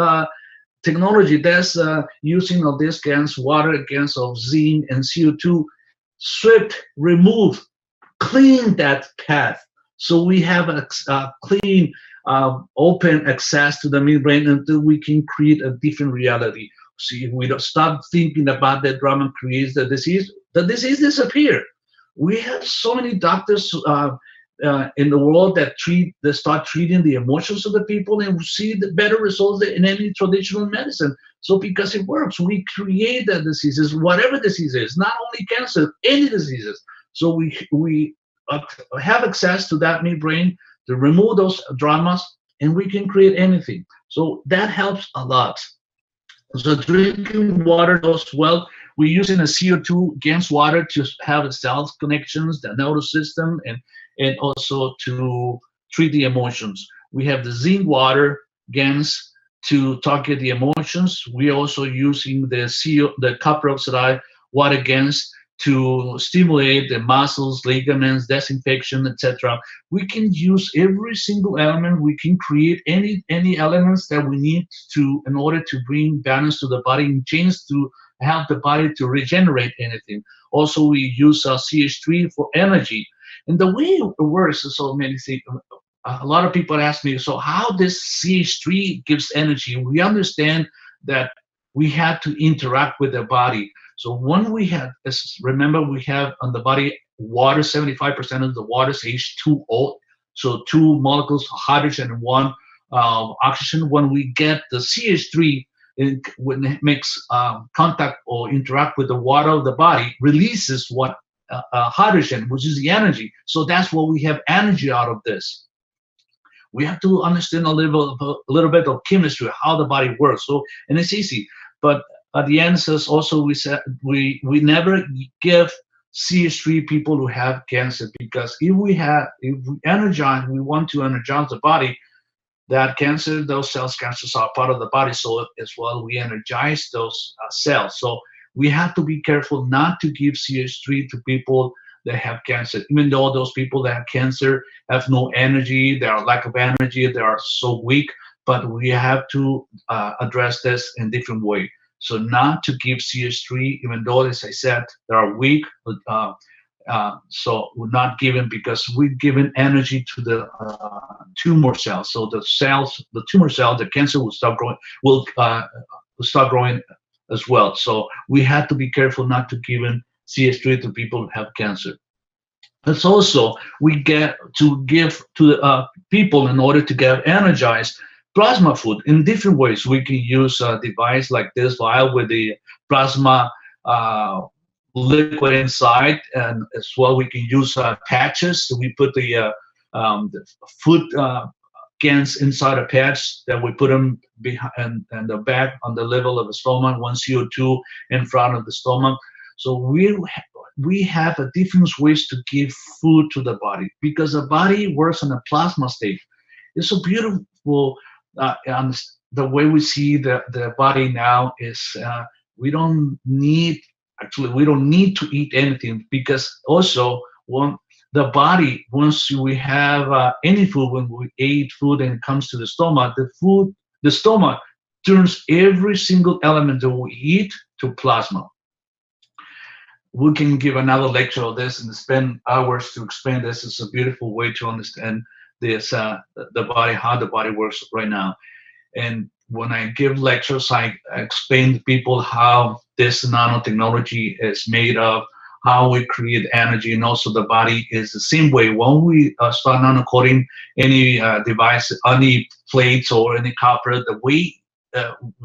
technology that's using of these GANs, water GANs of zinc and CO2, swept, remove, clean that path. So we have a clean, open access to the midbrain until we can create a different reality. See, if we don't stop thinking about that drama creates the disease disappears. We have so many doctors in the world that start treating the emotions of the people, and we see the better results than in any traditional medicine. So because it works, we create the diseases, whatever disease is, not only cancer, any diseases. So we have access to that midbrain to remove those dramas, and we can create anything. So that helps a lot. So drinking water goes well. We're using a CO2 GANs water to have the cells connections, the nervous system, and also to treat the emotions. We have the zinc water GANs to target the emotions. We're also using the copper oxide water GANs to stimulate the muscles, ligaments, disinfection, etc. We can use every single element. We can create any elements that we need to in order to bring balance to the body and change to help the body to regenerate anything. Also, we use CH3 for energy. And the way it works is so many things. A lot of people ask me, so how this CH3 gives energy? We understand that we had to interact with the body. So when we had, remember we have on the body water, 75% of the water is H2O, so 2 molecules of hydrogen and 1 oxygen. When we get the CH3, when it makes contact or interact with the water of the body, releases what hydrogen, which is the energy. So that's what we have energy out of this. We have to understand a little bit of chemistry, how the body works. So, and it's easy, but at the end, says also we said we never give CH3 people who have cancer, because if we want to energize the body, that cancer, those cancers are part of the body, so as well we energize those cells. So we have to be careful not to give CH3 to people that have cancer, even though those people that have cancer have no energy, they are lack of energy, they are so weak, but we have to address this in different way. So not to give CH3, even though, as I said, they are weak, so we're not giving, because we're giving energy to the tumor cells. So the tumor cell, the cancer will start growing as well. So we have to be careful not to give CH3 to people who have cancer. It's also, we get to give to the people, in order to get energized, plasma food in different ways. We can use a device like this vial with the plasma liquid inside, and as well we can use patches. So we put the food cans inside a patch, that we put them behind and the back on the level of the stomach, 1 CO2 in front of the stomach. So we have a different ways to give food to the body, because the body works in a plasma state. It's so beautiful. The way we see the body now is we don't need to eat anything, because also when the body, once we have any food, when we eat food and it comes to the stomach, the stomach turns every single element that we eat to plasma. We can give another lecture on this and spend hours to explain this. It's a beautiful way to understand this, the body, how the body works right now. And when I give lectures, I explain to people how this nanotechnology is made of, how we create energy, and also the body is the same way. When we start nano-coating any device, any plates or any copper, the way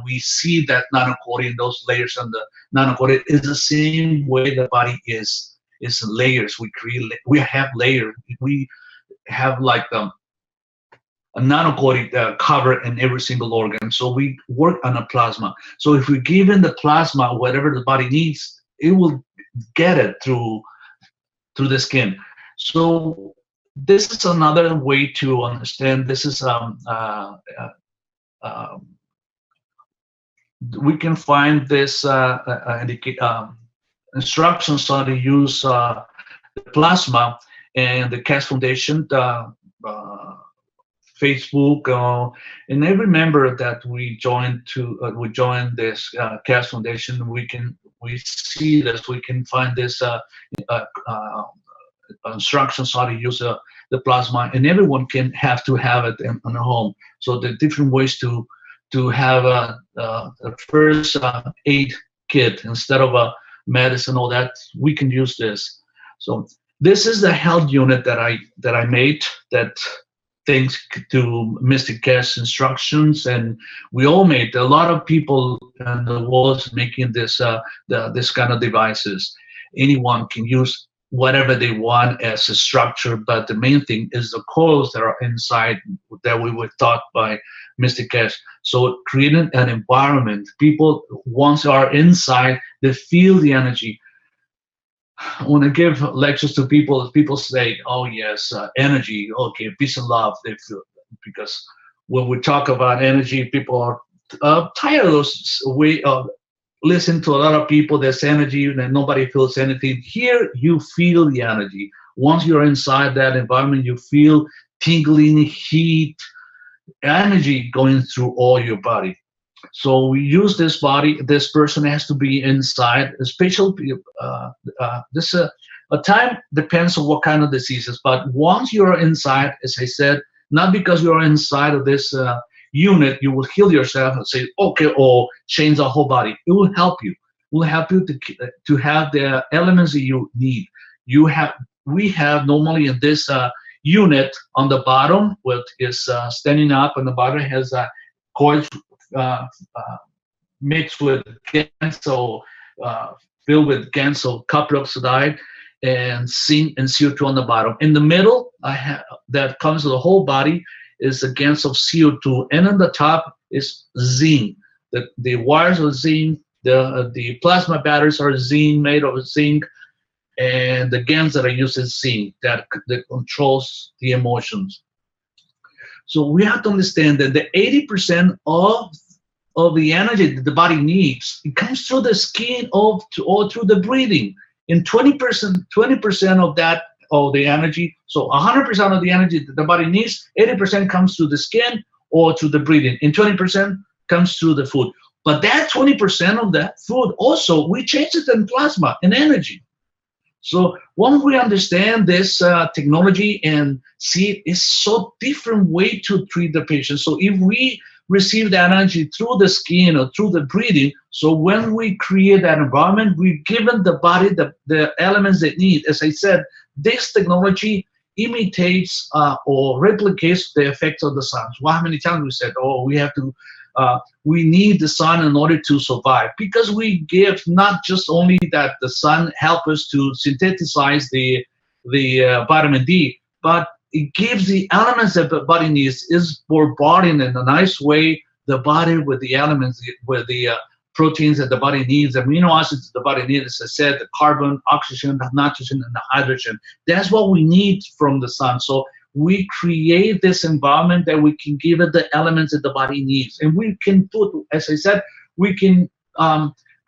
we see that nano-coating, those layers on the nano-coating, is the same way the body is layers. We have layers. We have like a nano-coating cover in every single organ. So we work on a plasma. So if we give in the plasma whatever the body needs, it will get it through the skin. So this is another way to understand. This is we can find this instructions on how to use the plasma, and the Keshe Foundation, Facebook, and every member that we joined this Keshe Foundation, we see this. We can find this instructions how to use the plasma, and everyone can have it in their home. So the different ways to have a first aid kit instead of a medicine, all that, we can use this. So this is the health unit that I made, that thanks to Mr. Keshe instructions, and we all made. A lot of people in the world making this this kind of devices. Anyone can use whatever they want as a structure, but the main thing is the coils that are inside that we were taught by Mr. Keshe. So creating an environment, people once are inside, they feel the energy. When I give lectures to people, people say, "Oh yes, energy, okay, peace and love." They feel, because when we talk about energy, people are tired of those way of listening to a lot of people. There's energy and nobody feels anything. Here, you feel the energy. Once you're inside that environment, you feel tingling, heat, energy going through all your body. So we use this body. This person has to be inside. A special this a time depends on what kind of diseases. But once you're inside, as I said, not because you're inside of this unit, you will heal yourself and say, okay, or change the whole body. It will help you. It will help you to have the elements that you need. We have normally in this unit on the bottom, what is standing up on the bottom, has a coil mixed with ganso, filled with ganso copper oxide and zinc and CO2 on the bottom. In the middle, that comes to the whole body, is a gas of CO2, and on the top is zinc. The wires are zinc, the plasma batteries are zinc, made of zinc, and the GANs that are used is zinc that controls the emotions. So we have to understand that the 80% of the energy that the body needs, it comes through the skin or through the breathing. And 20% of that, of the energy, so 100% of the energy that the body needs, 80% comes through the skin or through the breathing, and 20% comes through the food. But that 20% of that food also, we change it in plasma and energy. So once we understand this technology and see it is so different way to treat the patient. So if we receive that energy through the skin or through the breathing, so when we create that environment, we've given the body the elements they need. As I said, this technology imitates or replicates the effects of the sun. So how many times we said, oh, we need the sun in order to survive, because we give not just only that the sun helps us to synthesize the vitamin D, but it gives the elements that the body needs, is bombarding in a nice way the body with the elements, with the proteins that the body needs, amino acids that the body needs, as I said, the carbon, oxygen, the nitrogen, and the hydrogen. That's what we need from the sun. So we create this environment that we can give it the elements that the body needs. And we can put, as I said, we can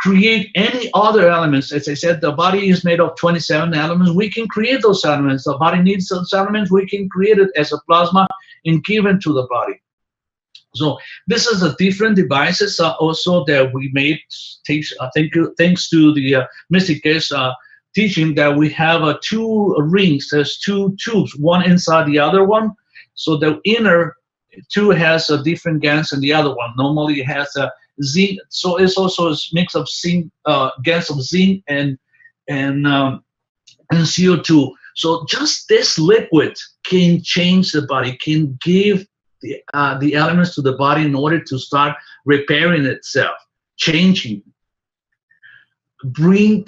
create any other elements. As I said, the body is made of 27 elements. We can create those elements. The body needs those elements. We can create it as a plasma and give it to the body. So this is a different devices also that we made. Thanks to the Mr. Keshe teaching, that we have two rings. There's two tubes, one inside the other one. So the inner two has a different gas than the other one. Normally it has a zinc, so it's also a mix of zinc, gas of zinc and CO2. So just this liquid can change the body, can give the elements to the body in order to start repairing itself, changing, bring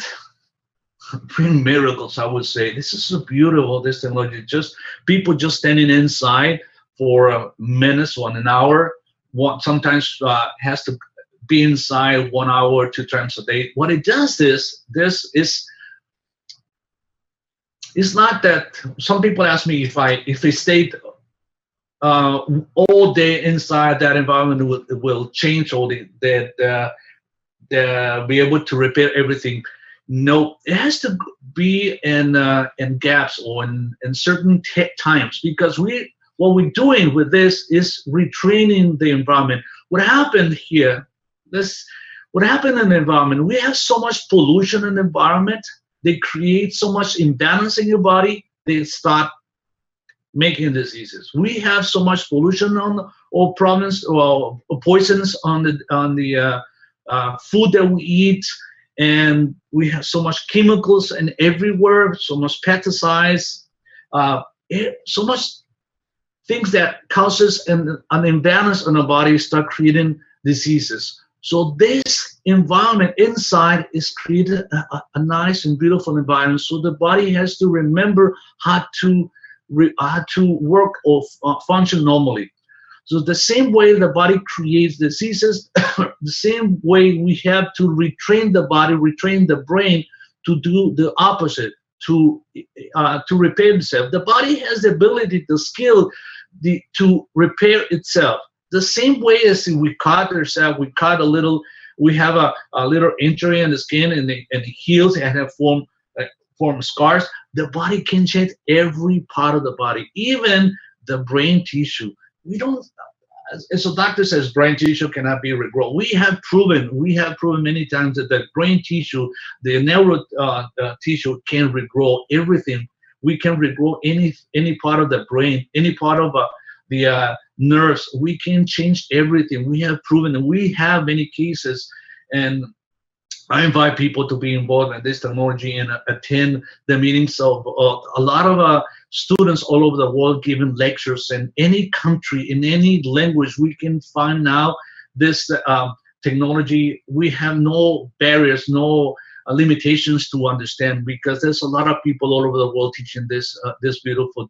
miracles, I would say. This is so beautiful, this technology. Just people just standing inside for minutes or an hour. Sometimes has to be inside 1 hour, 2 times a day. What it does is, it's not that, some people ask me if I stayed all day inside that environment, it will change all be able to repair everything. No, it has to be in gaps or in certain times, because what we're doing with this is retraining the environment. What happened here, what happened in the environment, we have so much pollution in the environment, they create so much imbalance in your body, they start making diseases. We have so much pollution or problems or poisons on the food that we eat, and we have so much chemicals and everywhere, so much pesticides, so much things that causes an imbalance in the body, start creating diseases. So this environment inside is created a nice and beautiful environment. So the body has to remember how to work or function normally. So the same way the body creates diseases, the same way we have to retrain the body, retrain the brain to do the opposite, to repair itself. The body has the ability, the skill, to repair itself. The same way as we cut ourselves, we have a little injury in the skin and it heals and have form scars. The body can change every part of the body, even the brain tissue. We don't, as a doctor says, brain tissue cannot be regrown. We have proven many times that the brain tissue, the neuro tissue can regrow everything. We can regrow any part of the brain, any part of the nerves. We can change everything. We have proven, and we have many cases. And I invite people to be involved in this technology and attend the meetings of a lot of students all over the world giving lectures in any country, in any language. We can find now this technology. We have no barriers, no limitations to understand, because there's a lot of people all over the world teaching this beautiful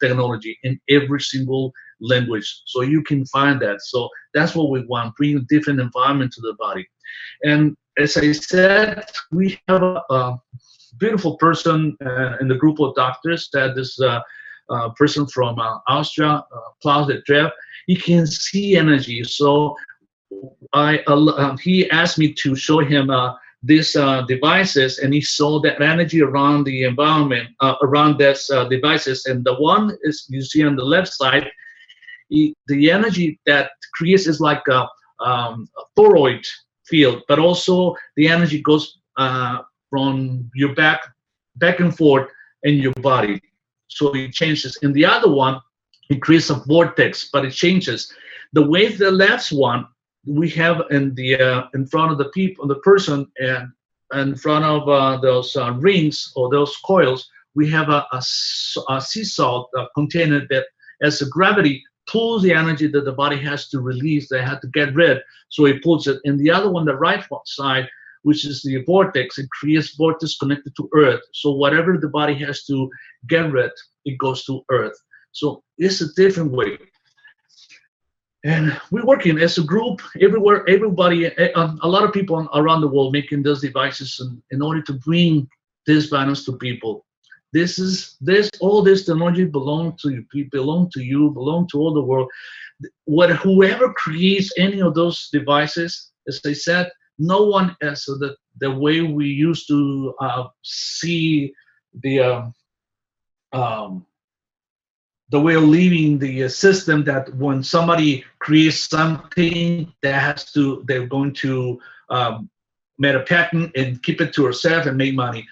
technology in every single language. So you can find that. So that's what we want, bring a different environment to the body. And as I said, we have a beautiful person in the group of doctors, that this person from Austria, Klaus de Trev. He can see energy. So he asked me to show him these devices, and he saw that energy around the environment, around these devices. And the one is, you see on the left side, the energy that creates is like a toroid field, but also the energy goes from your back and forth in your body. So it changes. In the other one, it creates a vortex, but it changes. The way the left one, we have in the in front of the people, the person, and in front of those rings or those coils, we have a sea salt container that, as the gravity pulls the energy that the body has to release, they have to get rid, so it pulls it. And the other one, the right side, which is the vortex, it creates vortex connected to Earth. So whatever the body has to get rid, it goes to Earth. So it's a different way. And we're working as a group everywhere, everybody, a lot of people around the world making those devices in order to bring this balance to people. All this technology belong to you, belong to all the world. Whoever creates any of those devices, as I said, no one as the way we used to see the way of living the system, that when somebody creates something, they're going to make a patent and keep it to herself and make money.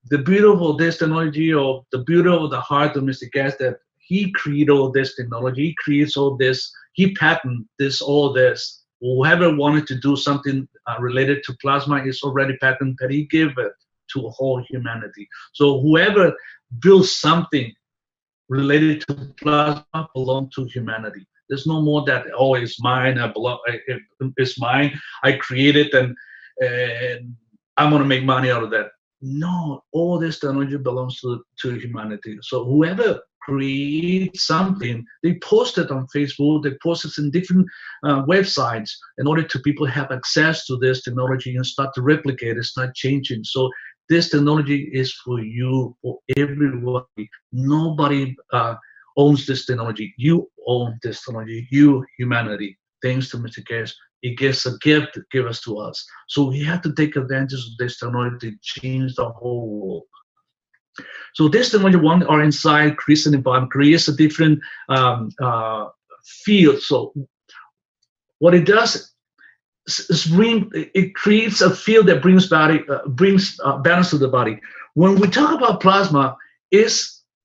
The beauty of this technology, or the beauty of the heart of Mr. Keshe, that he created all this technology, he creates all this, he patented all this. Whoever wanted to do something related to plasma is already patented, but he gave it to whole humanity. So whoever builds something related to plasma belong to humanity. There's no more that, oh, it's mine, it's mine, I created, and I'm gonna make money out of that. No, all this technology belongs to humanity. So whoever creates something, they post it on Facebook, they post it in different websites, in order to people have access to this technology and start to replicate it, start changing. So this technology is for you, for everybody. Nobody owns this technology. You own this technology, you, humanity. Thanks to Mr. Keshe, it gives a gift to give us to us. So we have to take advantage of this technology to change the whole world. So this technology, one, are inside, creates an environment, creates a different field. So what it does is it creates a field that brings balance to the body. When we talk about plasma,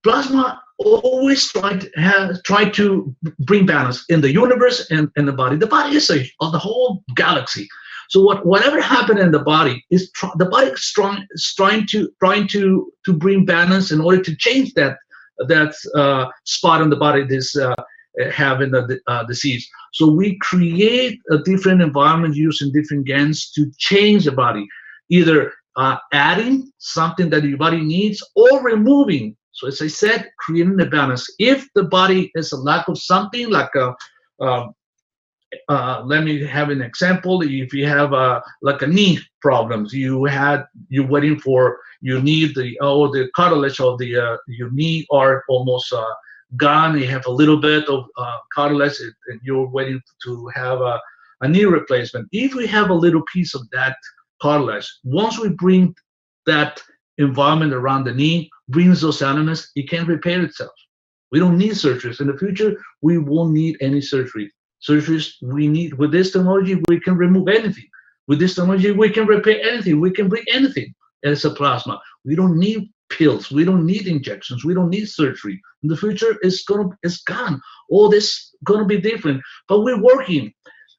plasma always try to bring balance in the universe and in the body. The body is the whole galaxy. So whatever happened in the body is the body is trying to bring balance in order to change that spot in the body having the disease. So we create a different environment using different gens to change the body, either adding something that your body needs or removing. So as I said, creating the balance. If the body is a lack of something, like let me have an example. If you have like a knee problems, you're waiting for your knee, the cartilage of your knee are almost gone. You have a little bit of cartilage, and you're waiting to have a knee replacement. If we have a little piece of that cartilage, once we bring that environment around the knee, brings those elements, it can repair itself. We don't need surgeries. In the future, we won't need any surgery. Surgeries we need, with this technology, we can remove anything. With this technology, we can repair anything. We can bring anything as a plasma. We don't need pills. We don't need injections. We don't need surgery. In the future, it's gone. All this gonna be different. But we're working.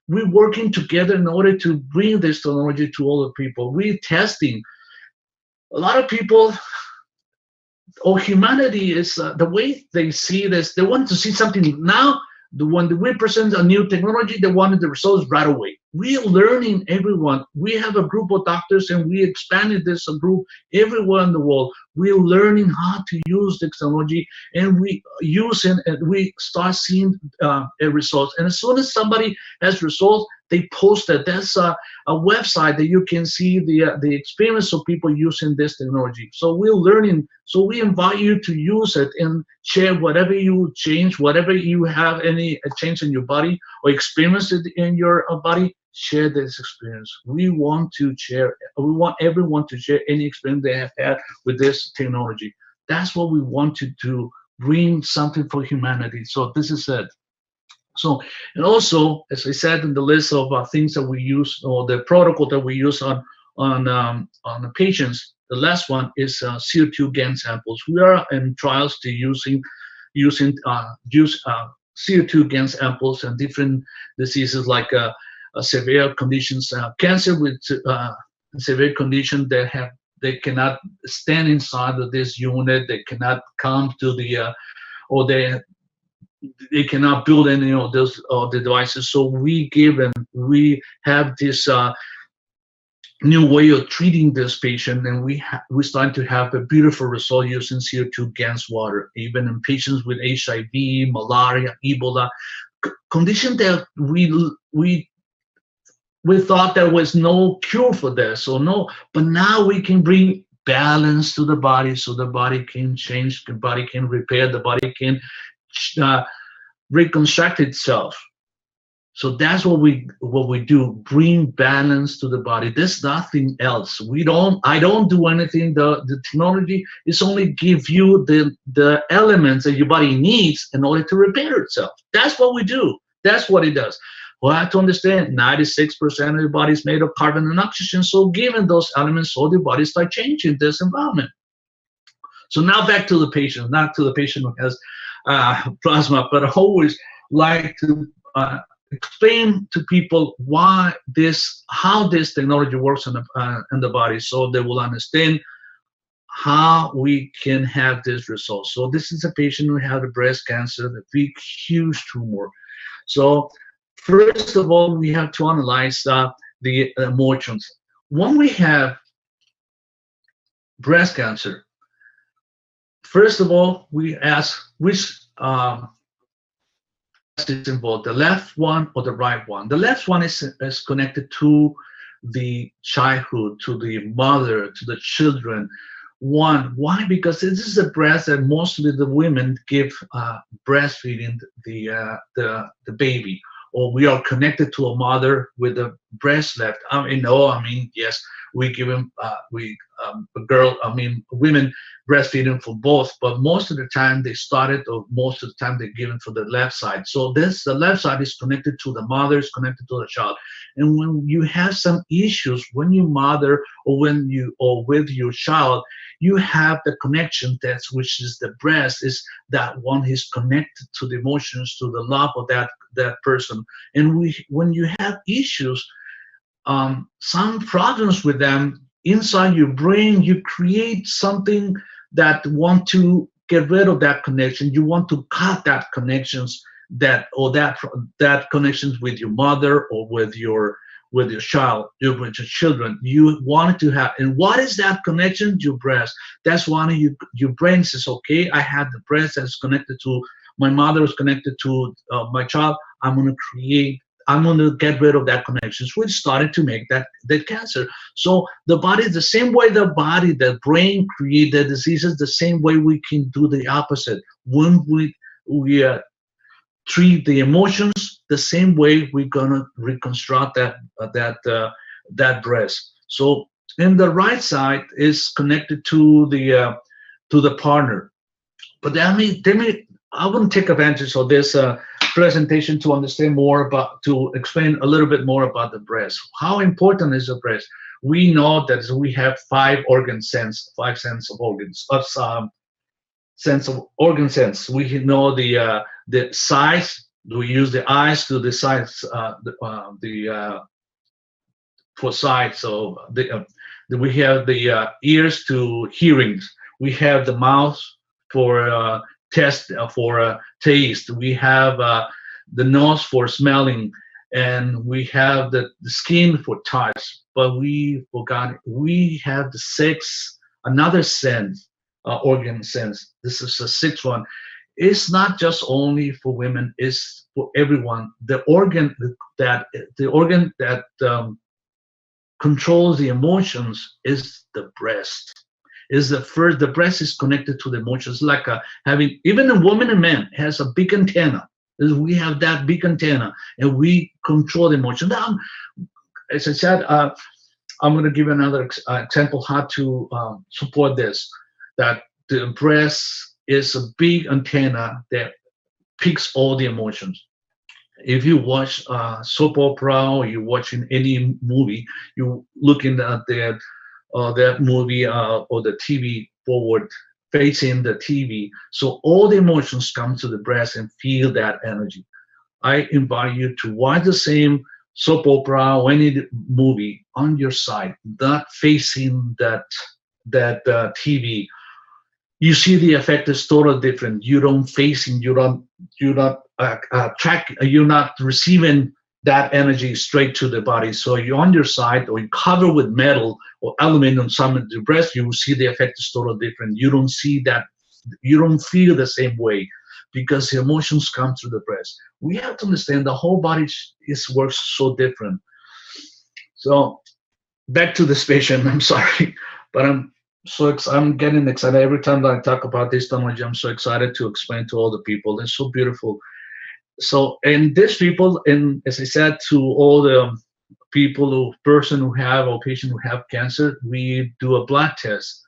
We're working together in order to bring this technology to all the people. We're testing. A lot of people, or humanity, is the way they see this. They want to see something now. When we present a new technology, they wanted the results right away. We're learning, everyone. We have a group of doctors, and we expanded this group everywhere in the world. We're learning how to use the technology, and we use it, and we start seeing results. And as soon as somebody has results, they post that. That's a website that you can see the experience of people using this technology. So we're learning. So we invite you to use it and share whatever you change, whatever you have any change in your body or experience it in your body. Share this experience. We want to share. We want everyone to share any experience they have had with this technology. That's what we want to do. Bring something for humanity. So this is it. So, and also, as I said in the list of things that we use, or the protocol that we use on the patients, the last one is CO2 GAN samples. We are in trials to using CO2 GAN samples and different diseases like severe conditions, cancer with severe condition that they cannot stand inside of this unit. They cannot come to the or they cannot build any of those the devices. So we have this new way of treating this patient, and we start to have a beautiful result using CO2 GANs water, even in patients with HIV, malaria, Ebola, condition that we thought there was no cure for this, or no, but now we can bring balance to the body, so the body can change, the body can repair, the body can reconstruct itself. So that's what we do, bring balance to the body. There's nothing else. I don't do anything. The technology is only give you the elements that your body needs in order to repair itself. That's what we do. That's what it does. Well, I have to understand 96% of the body is made of carbon and oxygen. So given those elements, so the body starts changing this environment. So now back to the patient, not to the patient who has plasma, but I always like to explain to people how this technology works in the body, so they will understand how we can have this result. So this is a patient who had a breast cancer, a big, huge tumor. So first of all, we have to analyze the emotions. When we have breast cancer, first of all, we ask which is involved, the left one or the right one. The left one is connected to the childhood, to the mother, to the children. Why? Because this is a breast that mostly the women give breastfeeding the baby, or we are connected to a mother with the breast left. Yes, we give them women breastfeeding for both, but most of the time most of the time they're given for the left side. So the left side is connected to the mother, is connected to the child. And when you have some issues when you mother or with your child, you have the connection which is the breast, is that one is connected to the emotions, to the love of that person. And when you have issues, some problems with them inside your brain, you create something that want to get rid of that connection. You want to cut that connections that connections with your mother or with your child, with your children. You want to have, and what is that connection? Your breast. That's why your brain says, okay, I had the breast that's connected to my mother, is connected to my child. I'm going to get rid of that connection, which started to make that cancer. So the body, the same way the brain create the diseases, the same way we can do the opposite. When we treat the emotions, the same way we're gonna reconstruct that breast. So in the right side is connected to the partner. But I want to take advantage of this presentation to understand more to explain a little bit more about the breast. How important is the breast? we know that we have five sense of organs, sense of organ sense. We know the size. We use the eyes to decide for sight. So we have the ears to hearings. We have the mouth for taste. We have the nose for smelling, and we have the skin for touch. But we forgot we have the another sense, organ sense. This is the sixth one. It's not just only for women; it's for everyone. The organ that controls the emotions is the breast. The breast is connected to the emotions, like having, even a woman and man has a big antenna. We have that big antenna, and we control the emotion. Now, as I said, I'm going to give another example how to support this. That the breast is a big antenna that picks all the emotions. If you watch soap opera, or you're watching any movie, you looking at that movie or the TV forward facing the TV, so all the emotions come to the breast and feel that energy. I invite you to watch the same soap opera or any movie on your side, not facing that TV. You see the effect is totally different. You don't facing, you're not receiving that energy straight to the body. So you're on your side, or you cover with metal or aluminum, some of the breast, you will see the effect is totally different. You don't see that, you don't feel the same way, because the emotions come through the breast. We have to understand the whole body works so different. So back to the spaceship. I'm sorry, but I'm getting excited every time that I talk about this technology. I'm so excited to explain to all the people. They're so beautiful. So, and these people, and as I said, to all the people patient who have cancer, we do a blood test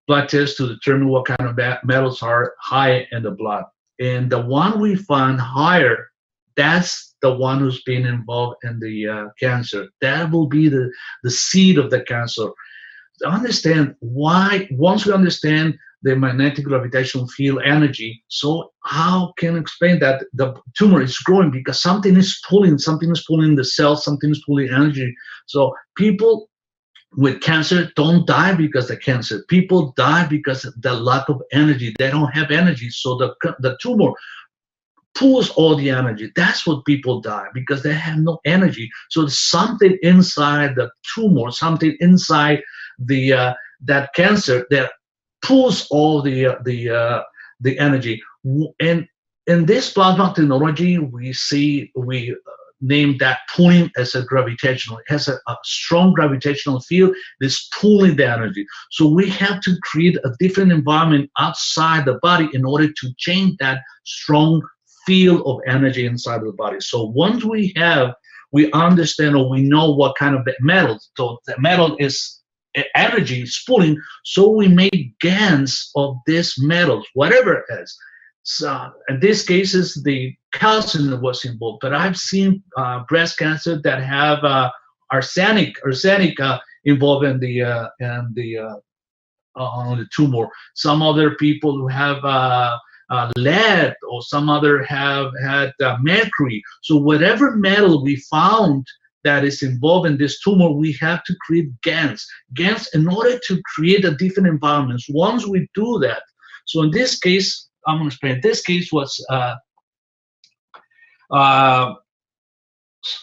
to determine what kind of metals are high in the blood. And the one we find higher, that's the one who's been involved in the cancer. That will be the seed of the cancer. Understand why. Once we understand the magnetic gravitational field energy, so how can I explain that the tumor is growing? Because something is pulling the cells, something is pulling energy. So people with cancer don't die because of cancer. People die because of the lack of energy. They don't have energy, so the tumor pulls all the energy. That's what people die, because they have no energy. So there's something inside the tumor, something inside that cancer that pulls all the energy. And in this plasma technology, we name that pulling as a gravitational. It has a strong gravitational field that's pulling the energy. So we have to create a different environment outside the body in order to change that strong field of energy inside of the body. So once we understand, or we know what kind of metal, so the metal is energy is pulling, so we make GANs of this metals, whatever it is. So in this case, the calcium that was involved, but I've seen breast cancer that have arsenic involved in the on the tumor. Some other people who have lead, or some other have had mercury. So whatever metal we found that is involved in this tumor, we have to create GANs in order to create a different environments. Once we do that, so in this case, I'm going to explain. This case was,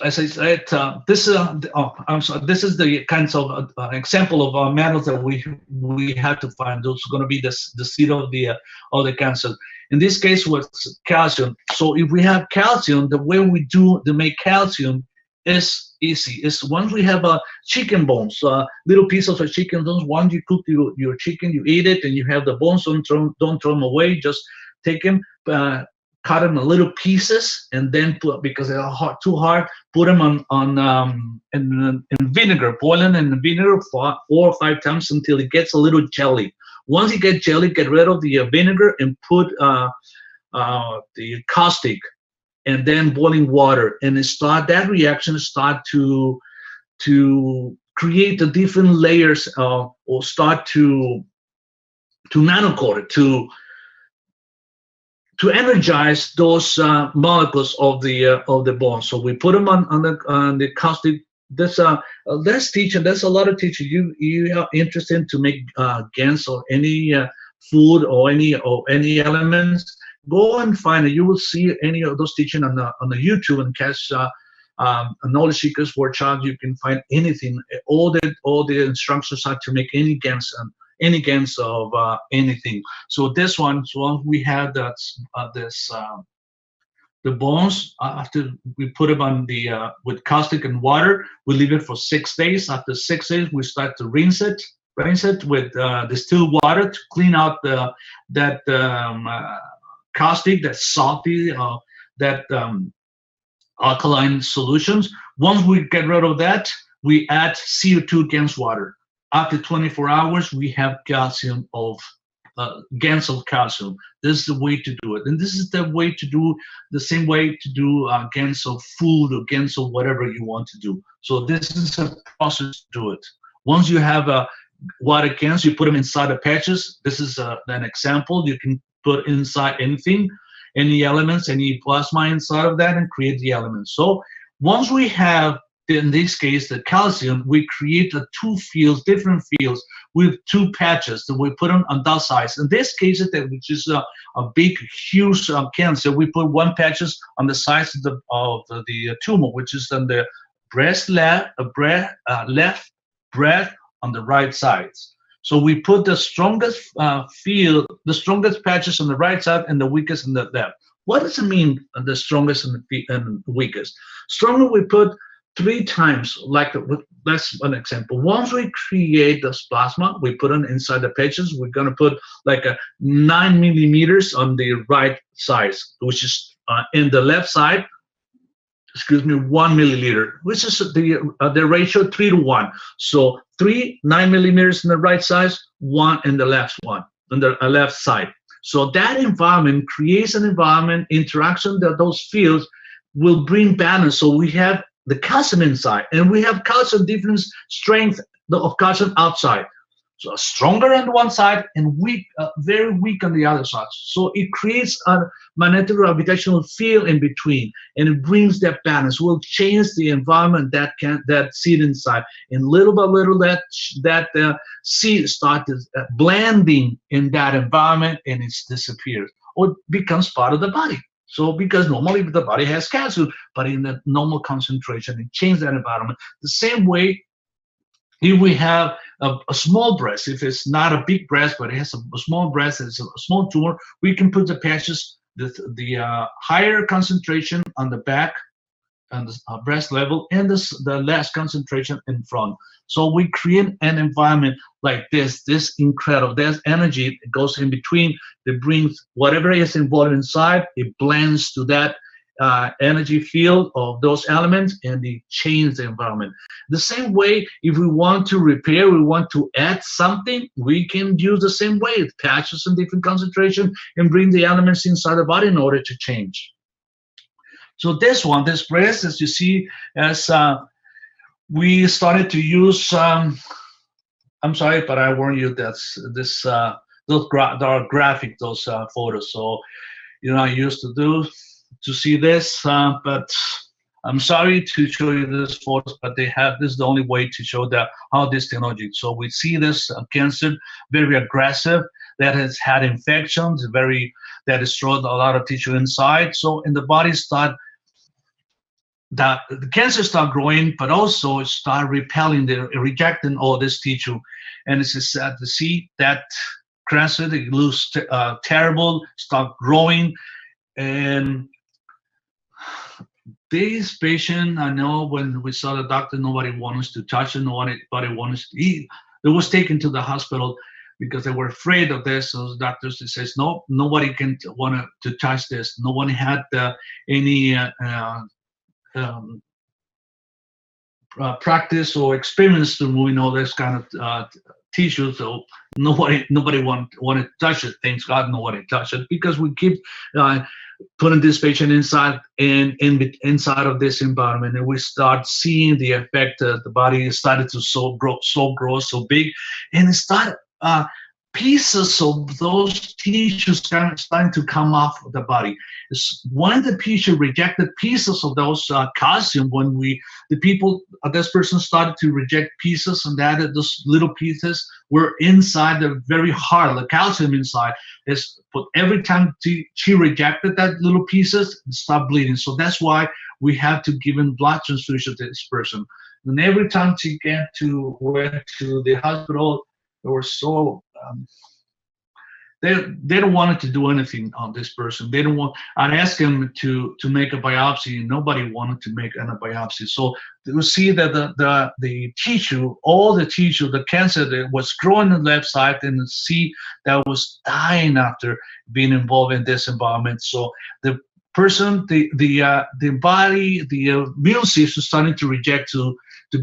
as I said, this is the kinds of example of metals that we have to find. Those are going to be the seed of the cancer. In this case, was calcium. So if we have calcium, the way we do to make calcium is easy. It's once we have chicken bones, little pieces of chicken bones. Once you cook your chicken, you eat it, and you have the bones. Don't throw them away. Just take them, cut them in little pieces, and then because they're too hard, put them in vinegar. Boil them in vinegar 4 or 5 times until it gets a little jelly. Once you get jelly, get rid of the vinegar and put the caustic, and then boiling water, and that reaction start to create the different layers or start to nanocoat it, to energize those molecules of the bone. So we put them on the caustic. Let's teach, and there's a lot of teachers. You are interested to make GANs or any food or any elements. Go and find it. You will see any of those teaching on the YouTube and Keshe Knowledge Seekers Workshop. You can find anything. All the instructions are to make any GANs of anything. So this one, we have the bones. After we put them on with caustic and water, we leave it for 6 days. After 6 days, we start to rinse it with distilled water to clean out that caustic, that salty, that alkaline solutions. Once we get rid of that, we add CO2 against water. After 24 hours, we have calcium GANs of calcium. This is the way to do it, and this is the way to do the same way to do GANs of food or GANs of whatever you want to do. So this is a process to do it. Once you have water GANs, you put them inside the patches. This is an example. You can put inside anything, any elements, any plasma inside of that, and create the elements. So once we have, in this case, the calcium, we create different fields with 2 patches that we put them on that size. In this case, which is a big, huge cancer, we put 1 patches on the size of the tumor, which is on the left breast on the right sides. So we put the strongest the strongest patches on the right side and the weakest on the left. What does it mean, the strongest and the weakest? Stronger, we put 3 times, that's an example. Once we create this plasma, we put them inside the patches. We're going to put like 9 millimeters on the right side, which is in the left side, 1 milliliter, which is the ratio 3 to 1. So 3 9 millimeters in the right side, 1 in the left side. So that environment creates an environment interaction that those fields will bring balance. So we have the calcium inside, and we have calcium different strength of calcium outside. So stronger on one side and weak, very weak on the other side. So it creates a magnetic gravitational field in between, and it brings that balance. Will change the environment that seed inside, and little by little that seed starts blending in that environment, and it disappears or becomes part of the body. So because normally the body has calcium, but in the normal concentration, it changes that environment. The same way, if we have a small breast, if it's not a big breast, but it has a small breast, it's a small tumor, we can put the patches, the higher concentration on the back, on the breast level, and the less concentration in front. So we create an environment like this incredible. There's energy that goes in between that brings whatever is involved inside, it blends to that energy field of those elements, and they change the environment. The same way, if we want to repair, we want to add something, we can use the same way, with patches in different concentration, and bring the elements inside the body in order to change. So this breast, as you see, as we started to use, I'm sorry, but I warn you that those graphic, those photos. So, I used to see this, but I'm sorry to show you this photos, but this is the only way to show how this technology. So we see this cancer, very aggressive, that has had infections, that destroyed a lot of tissue inside. So in the body the cancer start growing, but also start rejecting all this tissue. And it's sad to see that cancer, they lose terrible, start growing. And these patients, I know when we saw the doctor, nobody wanted us to touch it, nobody wanted us to eat. They was taken to the hospital because they were afraid of this. So the doctors says, no, nobody can want to touch this. No one had any practice or experience to removing all this kind of tissue, so nobody wanted to touch it. Thanks God, nobody touched it, because we keep putting this patient inside inside of this environment, and we start seeing the effect. The body started to grow so big, and it started pieces of those tissues starting to come off of the body. When the patient rejected pieces of those calcium, when this person started to reject pieces, and that those little pieces were inside the very heart, the calcium inside. But every time she rejected that little pieces, it stopped bleeding. So that's why we have to give in blood transfusion to this person. And every time she went to the hospital, they were so they don't want to do anything on this person. They don't want. I asked them to make a biopsy, and nobody wanted to make a biopsy. So you see that the tissue, all the tissue, the cancer that was growing on the left side, and see that was dying after being involved in this environment. So the person, the body, the immune system starting to reject to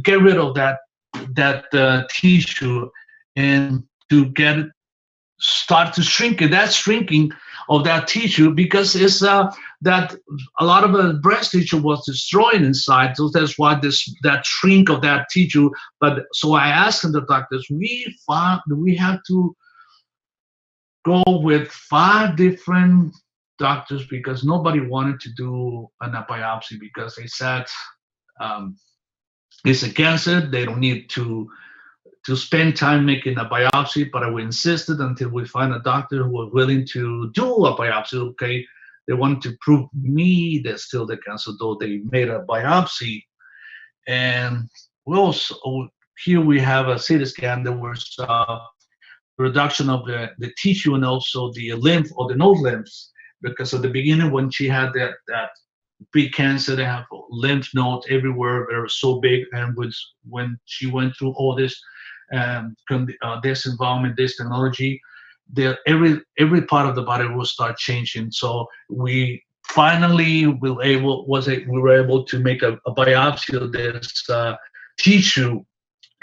get rid of that tissue, and to get it start to shrink it. That shrinking of that tissue, because it's that a lot of the breast tissue was destroyed inside, so that's why that shrink of that tissue. But so I asked the doctors, we have to go with 5 different doctors, because nobody wanted to do a biopsy, because they said it's a cancer, they don't need to spend time making a biopsy. But we insisted until we find a doctor who was willing to do a biopsy. Okay, they wanted to prove me that still the cancer, though they made a biopsy. And we also, here we have a CT scan. There was reduction of the tissue, and also the lymph, or the node lymphs, because at the beginning when she had that pre-cancer, they have lymph nodes everywhere. They were so big, and when she went through all this this environment, this technology, every part of the body will start changing. So we finally were able to make a biopsy of this tissue,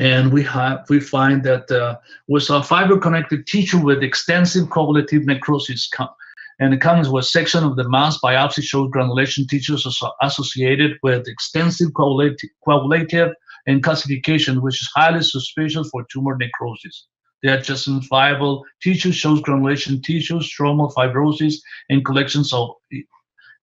and we find that was a fiber-connected tissue with extensive coagulative necrosis. And it comes with section of the mass biopsy shows granulation tissues associated with extensive coagulative and calcification, which is highly suspicious for tumor necrosis. The adjacent viable tissue shows granulation tissue, stromal fibrosis, and collections of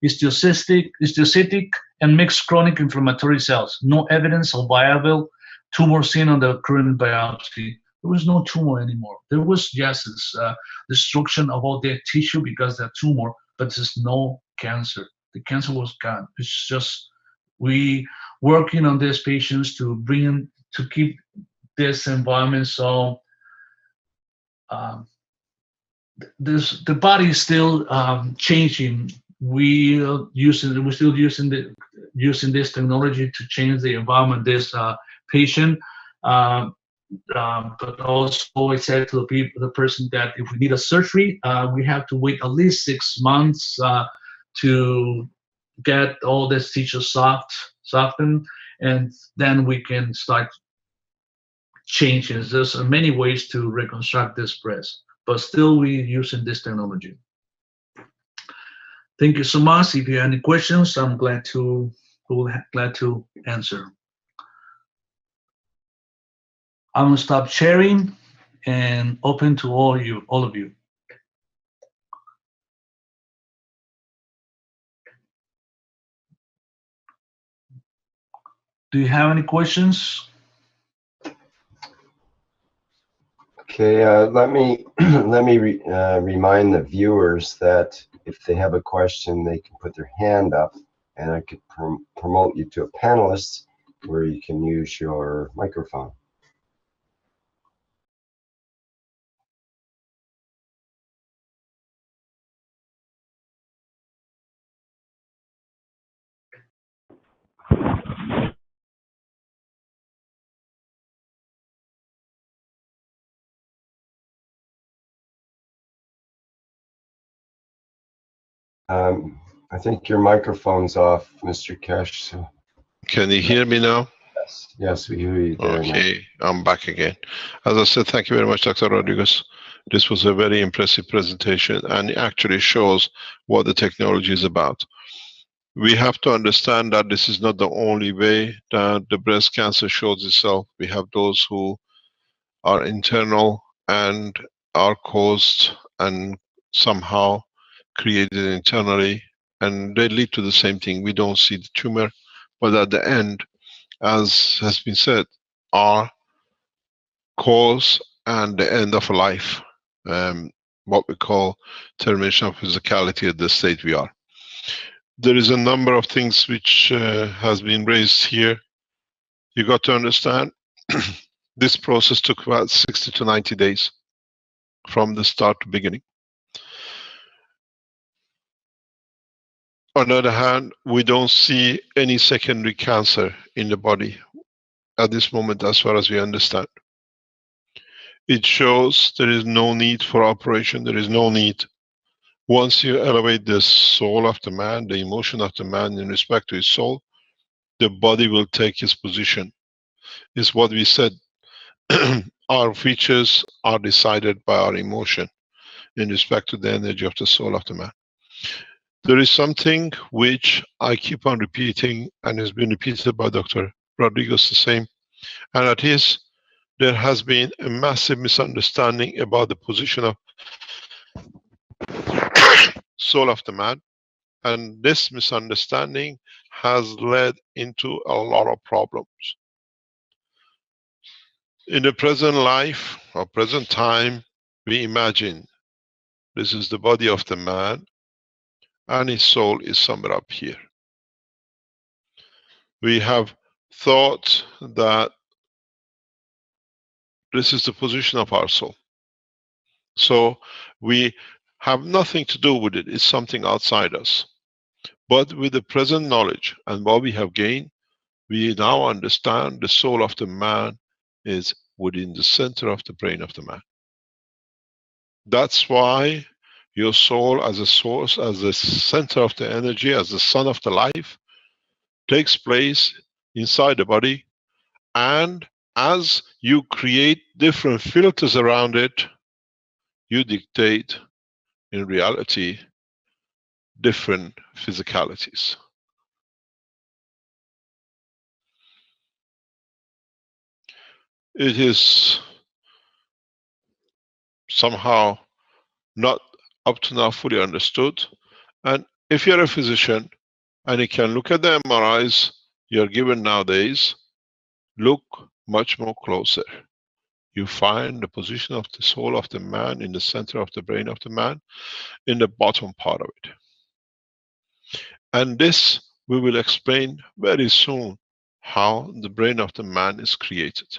histiocytic and mixed chronic inflammatory cells. No evidence of viable tumor seen on the current biopsy. There was no tumor anymore. There was just this destruction of all the tissue because of that tumor, but there's no cancer. The cancer was gone. It's just we working on these patients to keep this environment so the body is still changing. We're still using this technology to change the environment. This patient. But also I said to the person that if we need a surgery, we have to wait at least 6 months to get all this tissue softened, and then we can start changing. There's many ways to reconstruct this breast, but still we're using this technology. Thank you so much. If you have any questions, I'm glad to answer. I'm gonna stop sharing and open to all of you. Do you have any questions? Okay, let me remind the viewers that if they have a question, they can put their hand up, and I could promote you to a panelist where you can use your microphone. I think your microphone's off, Mr. Keshe. So. Can you hear me now? Yes, we hear you there now. Okay, I'm back again. As I said, thank you very much, Dr. Rodriguez. This was a very impressive presentation, and it actually shows what the technology is about. We have to understand that this is not the only way that the breast cancer shows itself. We have those who are internal and are caused and somehow created internally, and they lead to the same thing. We don't see the tumor, but at the end, as has been said, are cause and the end of life, what we call termination of physicality at the state we are. There is a number of things which has been raised here. You got to understand this process took about 60 to 90 days from the start to beginning. On the other hand, we don't see any secondary cancer in the body at this moment, as far as we understand. It shows there is no need for operation, there is no need. Once you elevate the soul of the man, the emotion of the man in respect to his soul, the body will take his position. It's what we said. Our features are decided by our emotion in respect to the energy of the soul of the man. There is something which I keep on repeating, and has been repeated by Dr. Rodriguez the same, and that is, there has been a massive misunderstanding about the position of soul of the man, and this misunderstanding has led into a lot of problems. In the present life or present time, we imagine this is the body of the man and his soul is somewhere up here. We have thought that this is the position of our soul. So we have nothing to do with it. It's something outside us. But with the present knowledge and what we have gained, we now understand the soul of the man is within the center of the brain of the man. That's why your soul as a source, as the center of the energy, as the sun of the life, takes place inside the body, and as you create different filters around it, you dictate, in reality, different physicalities. It is somehow not up to now fully understood, and if you're a physician and you can look at the MRIs you're given nowadays, look much more closer. You find the position of the soul of the man in the center of the brain of the man, in the bottom part of it. And this we will explain very soon, how the brain of the man is created.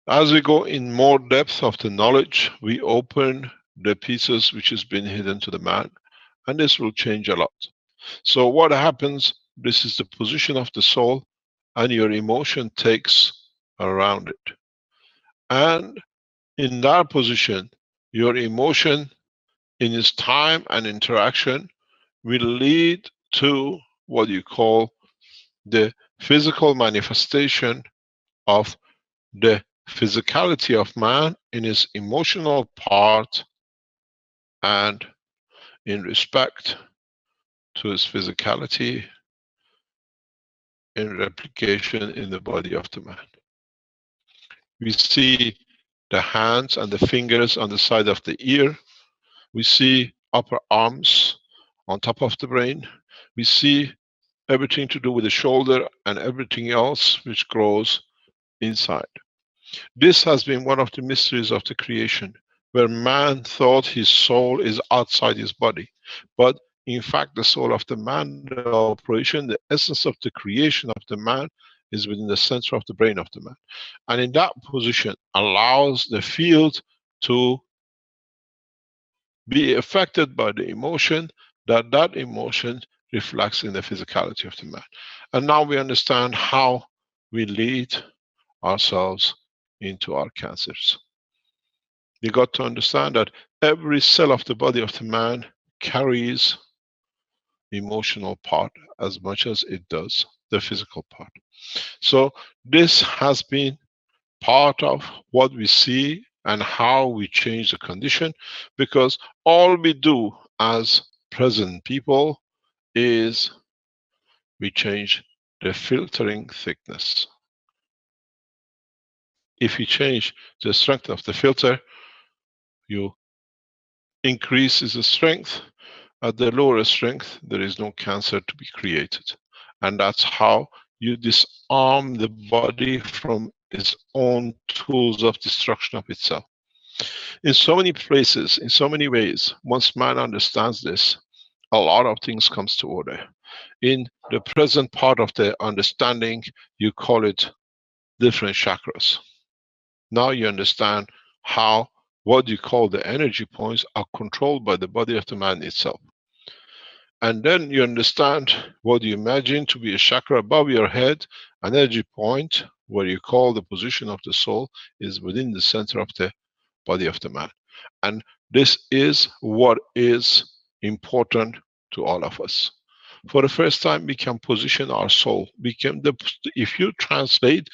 As we go in more depth of the knowledge, we open the pieces which has been hidden to the man, and this will change a lot. So what happens, this is the position of the soul, and your emotion takes around it. And in that position, your emotion in its time and interaction will lead to what you call the physical manifestation of the physicality of man in his emotional part and in respect to his physicality in replication in the body of the man. We see the hands and the fingers on the side of the ear. We see upper arms on top of the brain. We see everything to do with the shoulder and everything else which grows inside. This has been one of the mysteries of the creation, where man thought his soul is outside his body. But in fact, the soul of the man, the operation, the essence of the creation of the man is within the center of the brain of the man. And in that position allows the field to be affected by the emotion, that emotion reflects in the physicality of the man. And now we understand how we lead ourselves into our cancers. You got to understand that every cell of the body of the man carries emotional part as much as it does the physical part. So this has been part of what we see and how we change the condition, because all we do as present people is we change the filtering thickness. If you change the strength of the filter, you increase the strength. At the lower strength, there is no cancer to be created. And that's how you disarm the body from its own tools of destruction of itself. In so many places, in so many ways, once man understands this, a lot of things comes to order. In the present part of the understanding, you call it different chakras. Now you understand how what you call the energy points are controlled by the body of the man itself. And then you understand what you imagine to be a chakra above your head, an energy point where you call the position of the soul is within the center of the body of the man. And this is what is important to all of us. For the first time, we can position our soul. If you translate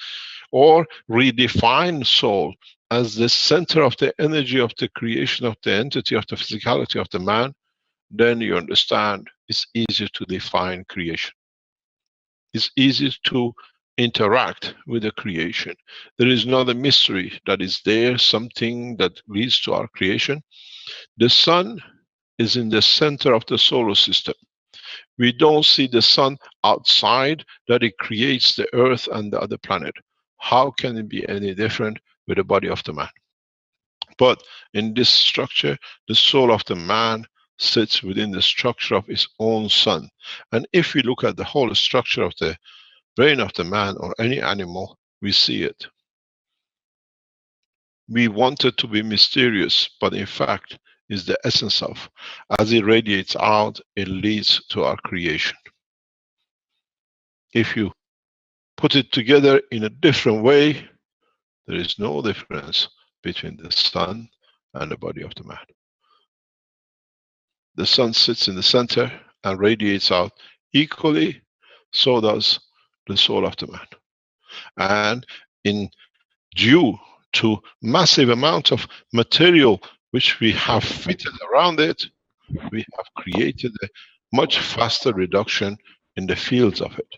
or redefine soul as the center of the energy of the creation of the entity of the physicality of the man, then you understand it's easier to define creation. It's easier to interact with the creation. There is not a mystery that is there, something that leads to our creation. The sun is in the center of the solar system. We don't see the sun outside, that it creates the earth and the other planet. How can it be any different with the body of the man? But in this structure, the soul of the man sits within the structure of his own sun. And if we look at the whole structure of the brain of the man or any animal, we see it. We want it to be mysterious, but in fact, is the essence of. As it radiates out, it leads to our creation. If you put it together in a different way, there is no difference between the sun and the body of the man. The sun sits in the center and radiates out equally, so does the soul of the man. And in due to massive amount of material which we have fitted around it, we have created a much faster reduction in the fields of it.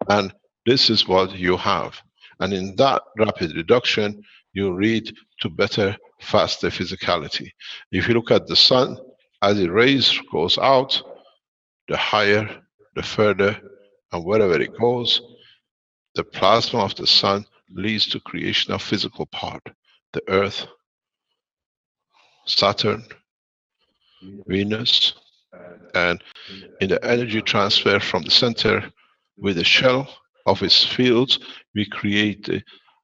And this is what you have. And in that rapid reduction, you lead to better, faster physicality. If you look at the sun, as the rays goes out, the higher, the further, and wherever it goes, the plasma of the sun leads to creation of physical part. The Earth, Saturn, Venus, and in the energy transfer from the center with the shell of its fields, we create,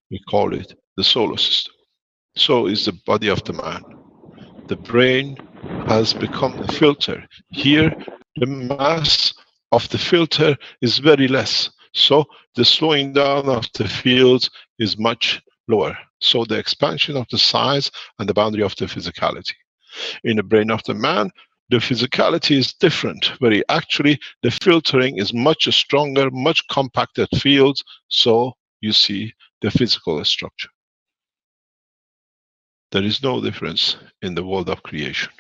we call it the solar system. So is the body of the man. The brain has become the filter. Here, the mass of the filter is very less. So the slowing down of the fields is much lower. So the expansion of the size and the boundary of the physicality. In the brain of the man, the physicality is different, where actually the filtering is much stronger, much compacted fields, so you see the physical structure. There is no difference in the world of creation.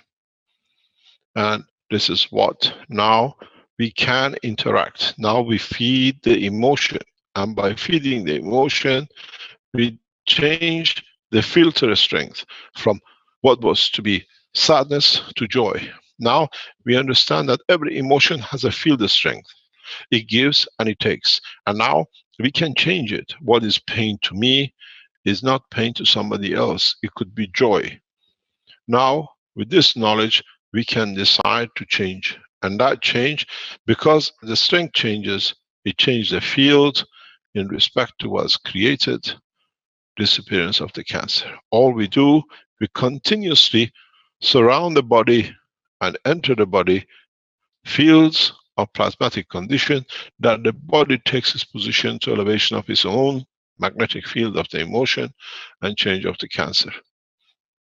And this is what now we can interact. Now we feed the emotion, and by feeding the emotion, we change the filter strength from what was to be sadness to joy. Now we understand that every emotion has a field strength. It gives and it takes. And now we can change it. What is pain to me is not pain to somebody else. It could be joy. Now, with this knowledge, we can decide to change. And that change, because the strength changes, it changes the field in respect to what's created, disappearance of the cancer. All we do, we continuously surround the body and enter the body fields of plasmatic condition that the body takes its position to elevation of its own magnetic field of the emotion and change of the cancer.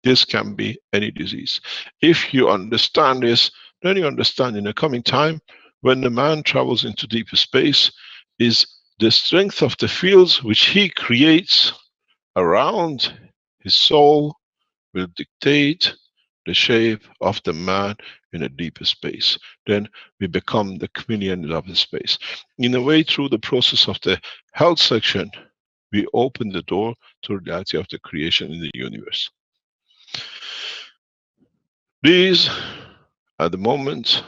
This can be any disease. If you understand this, then you understand in the coming time, when the man travels into deeper space, is the strength of the fields which he creates around his soul will dictate the shape of the man in a deeper space. Then we become the chameleon of the space. In a way, through the process of the health section, we open the door to the reality of the creation in the universe. These, at the moment,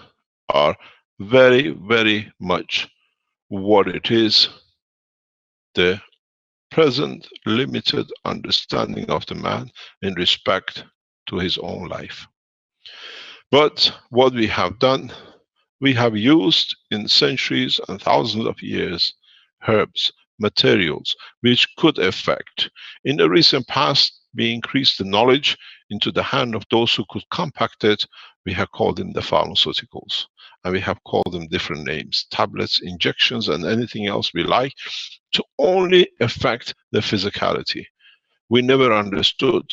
are very, very much what it is, the present limited understanding of the man in respect to his own life. But what we have done, we have used in centuries and thousands of years herbs, materials, which could affect. In the recent past, we increased the knowledge into the hand of those who could compact it. We have called them the pharmaceuticals. And we have called them different names, tablets, injections, and anything else we like, to only affect the physicality. We never understood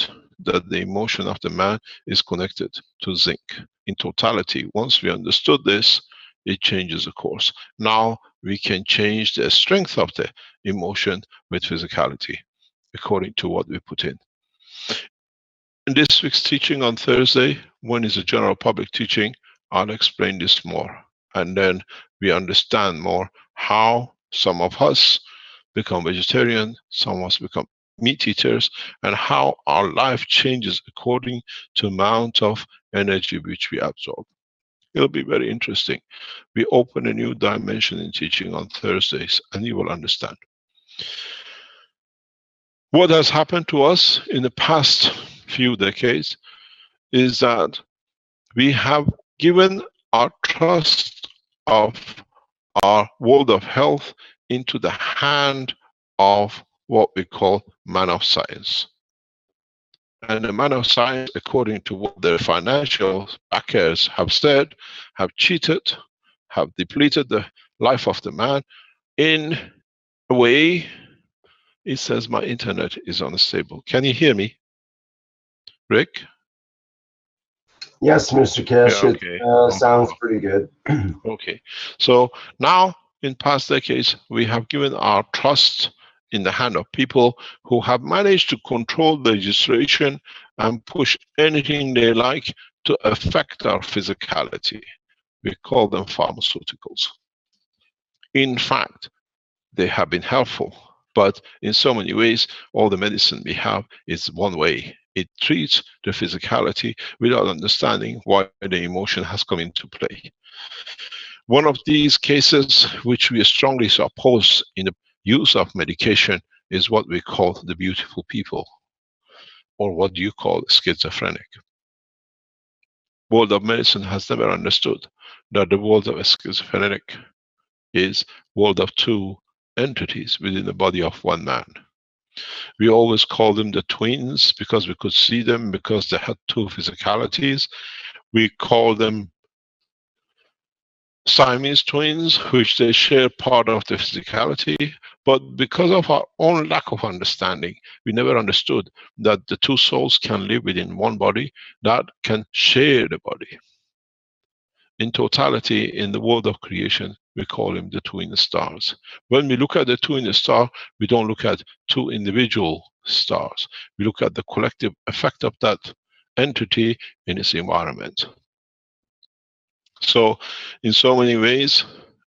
that the emotion of the man is connected to zinc. In totality, once we understood this, it changes the course. Now we can change the strength of the emotion with physicality, according to what we put in. In this week's teaching on Thursday, when is a general public teaching, I'll explain this more. And then we understand more how some of us become vegetarian, some of us become meat eaters, and how our life changes according to amount of energy which we absorb. It'll be very interesting. We open a new dimension in teaching on Thursdays, and you will understand. What has happened to us in the past few decades is that we have given our trust of our world of health into the hand of what we call man of science. And the man of science, according to what the financial backers have said, have cheated, have depleted the life of the man in a way. It says my internet is unstable. Can you hear me, Rick? Yes, Mr. Keshe, Yeah, okay. It sounds pretty good. Okay, so now in past decades, we have given our trust in the hand of people who have managed to control the legislation and push anything they like to affect our physicality. We call them pharmaceuticals. In fact, they have been helpful, but in so many ways, all the medicine we have is one way. It treats the physicality without understanding why the emotion has come into play. One of these cases which we strongly oppose in the use of medication is what we call the beautiful people, or what you call schizophrenic. World of medicine has never understood that the world of schizophrenic is world of two entities within the body of one man. We always call them the twins because we could see them, because they had two physicalities. We call them Siamese twins, which they share part of the physicality, but because of our own lack of understanding, we never understood that the two souls can live within one body that can share the body. In totality, in the world of creation, we call them the twin stars. When we look at the twin star, we don't look at two individual stars. We look at the collective effect of that entity in its environment. So, in so many ways,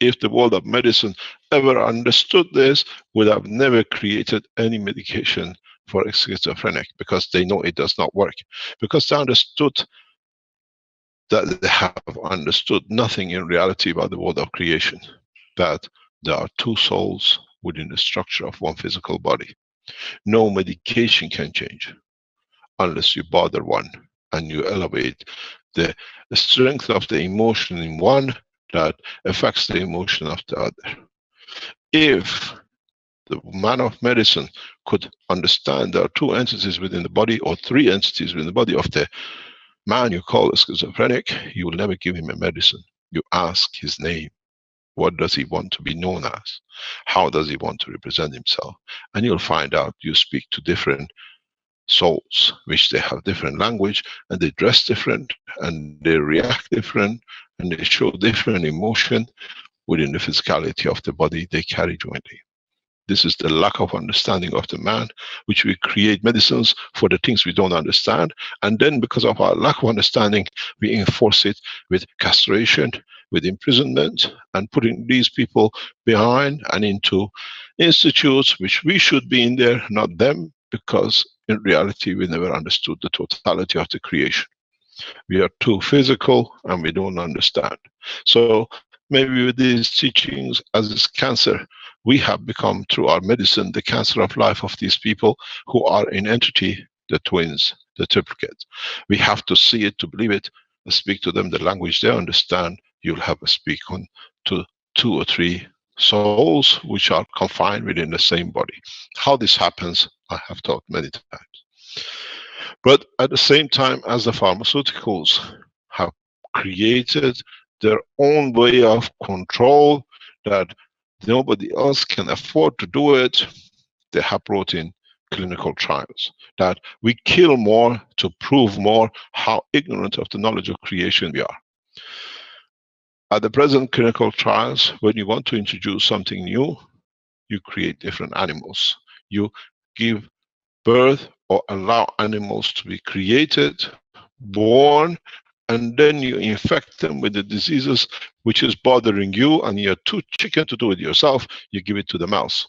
if the world of medicine ever understood this, would have never created any medication for a schizophrenic, because they know it does not work. Because they understood that they have understood nothing in reality about the world of creation, that there are two souls within the structure of one physical body. No medication can change unless you bother one and you elevate the strength of the emotion in one that affects the emotion of the other. If the man of medicine could understand there are two entities within the body, or three entities within the body of the man you call a schizophrenic, you will never give him a medicine. You ask his name. What does he want to be known as? How does he want to represent himself? And you'll find out you speak to different souls, which they have different language, and they dress different, and they react different, and they show different emotion. within the physicality of the body they carry jointly. This is the lack of understanding of the man, which we create medicines for the things we don't understand. And then because of our lack of understanding, we enforce it with castration, with imprisonment, and putting these people behind and into institutes which we should be in there, not them, because in reality we never understood the totality of the creation. We are too physical and we don't understand. So maybe with these teachings, as is cancer, we have become, through our medicine, the cancer of life of these people who are in entity, the twins, the triplicates. We have to see it to believe it, and speak to them the language they understand. You'll have a speak on to 2 or 3 souls which are confined within the same body. How this happens, I have taught many times. But at the same time, as the pharmaceuticals have created their own way of control that nobody else can afford to do it, they have brought in clinical trials that we kill more to prove more how ignorant of the knowledge of creation we are. At the present clinical trials, when you want to introduce something new, you create different animals. You give birth or allow animals to be created, born, and then you infect them with the diseases which is bothering you, and you're too chicken to do it yourself. You give it to the mouse,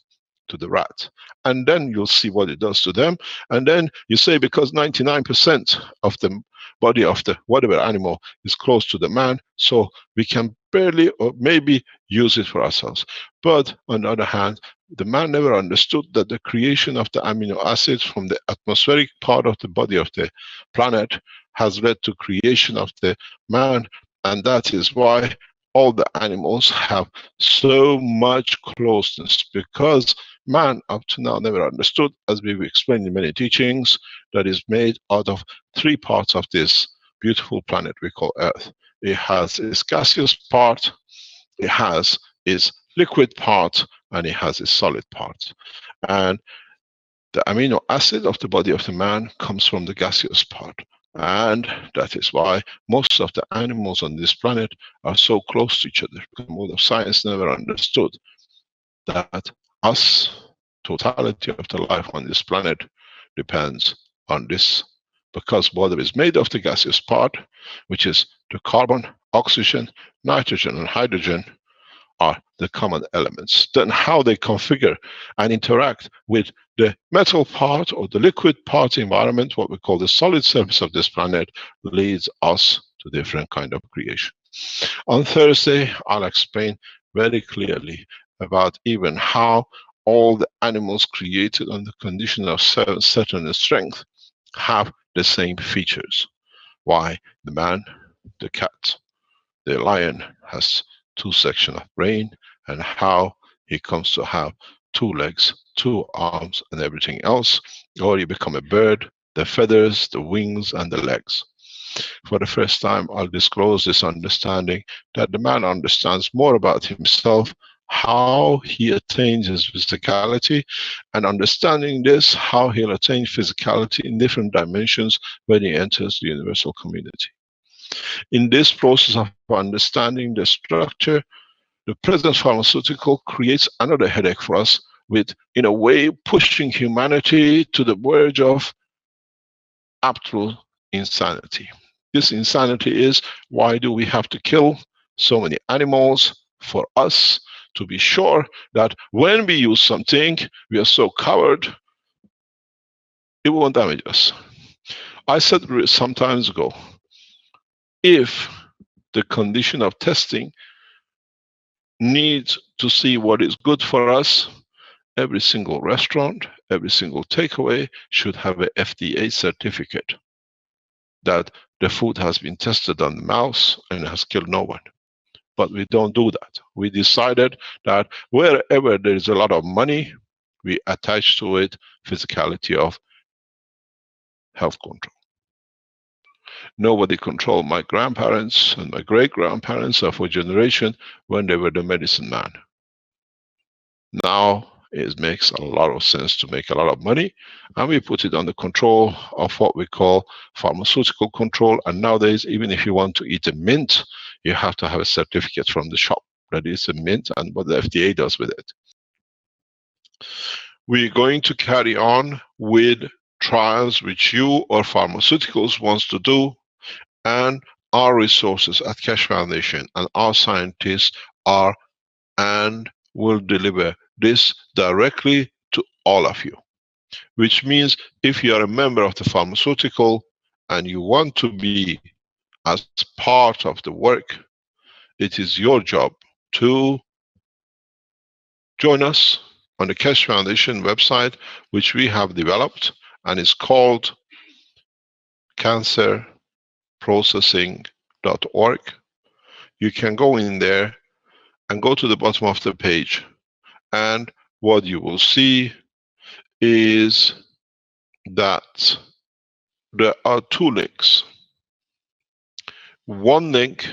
to the rat, and then you'll see what it does to them. And then you say, because 99% of the body of the whatever animal is close to the man, so we can barely or maybe use it for ourselves. But on the other hand, the man never understood that the creation of the amino acids from the atmospheric part of the body of the planet has led to creation of the man, and that is why all the animals have so much closeness, because man up to now never understood, as we've explained in many teachings, that is made out of 3 parts of this beautiful planet we call Earth. It has its gaseous part, it has its liquid part, and it has its solid part. And the amino acid of the body of the man comes from the gaseous part. And that is why most of the animals on this planet are so close to each other, because the mode of science never understood that us, totality of the life on this planet, depends on this. Because water is made of the gaseous part, which is the carbon, oxygen, nitrogen, and hydrogen are the common elements. Then how they configure and interact with the metal part or the liquid part environment, what we call the solid surface of this planet, leads us to different kind of creation. On Thursday, I'll explain very clearly about even how all the animals created under condition of certain strength have the same features. Why the man, the cat, the lion has 2 sections of brain, and how he comes to have 2 legs, 2 arms, and everything else, or you become a bird, the feathers, the wings, and the legs. For the first time, I'll disclose this understanding that the man understands more about himself, how he attains his physicality, and understanding this, how he'll attain physicality in different dimensions when he enters the universal community. In this process of understanding the structure, the present pharmaceutical creates another headache for us, with, in a way, pushing humanity to the verge of absolute insanity. This insanity is, why do we have to kill so many animals for us to be sure that when we use something, we are so covered, it won't damage us? I said some time ago, if the condition of testing needs to see what is good for us, every single restaurant, every single takeaway should have a FDA certificate that the food has been tested on the mouse and has killed no one. But we don't do that. We decided that wherever there is a lot of money, we attach to it physicality of health control. Nobody controlled my grandparents and my great-grandparents of a generation when they were the medicine man. Now it makes a lot of sense to make a lot of money, and we put it under control of what we call pharmaceutical control. And nowadays, even if you want to eat a mint, you have to have a certificate from the shop that is a mint, and what the FDA does with it. We're going to carry on with trials which you or pharmaceuticals wants to do, and our resources at Keshe Foundation and our scientists are and will deliver this directly to all of you. Which means if you are a member of the pharmaceutical and you want to be as part of the work, it is your job to join us on the Keshe Foundation website, which we have developed, and it's called cancerprocessing.org. You can go in there and go to the bottom of the page, and what you will see is that there are two links. One link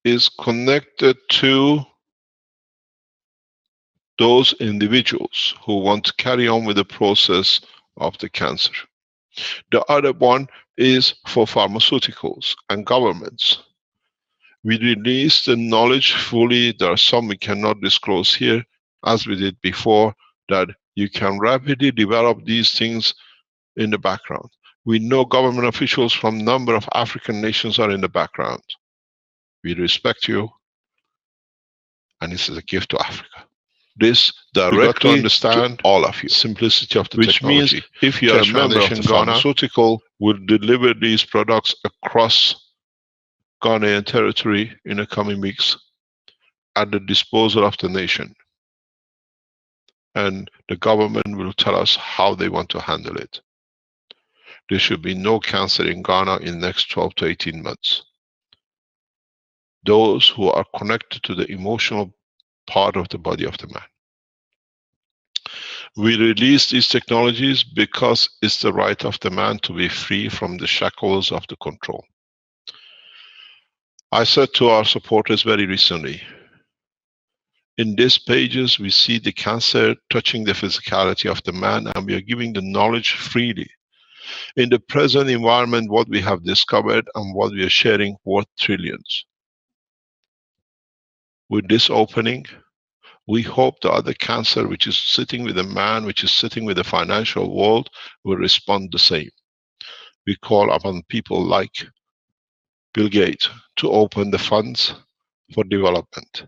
is connected to those individuals who want to carry on with the process of the cancer. The other one is for pharmaceuticals and governments. We release the knowledge fully. There are some we cannot disclose here, as we did before, that you can rapidly develop these things in the background. We know government officials from a number of African nations are in the background. We respect you, and this is a gift to Africa. This directly to understand to all of you. Simplicity of the which technology. Means if you are a member of the pharmaceutical, will deliver these products across Ghanaian territory in the coming weeks at the disposal of the nation. And the government will tell us how they want to handle it. There should be no cancer in Ghana in the next 12 to 18 months. Those who are connected to the emotional part of the body of the man. We release these technologies because it's the right of the man to be free from the shackles of the control. I said to our supporters very recently, in these pages we see the cancer touching the physicality of the man, and we are giving the knowledge freely. In the present environment, what we have discovered and what we are sharing worth trillions. With this opening, we hope the other cancer which is sitting with a man, which is sitting with the financial world, will respond the same. We call upon people like Bill Gates to open the funds for development.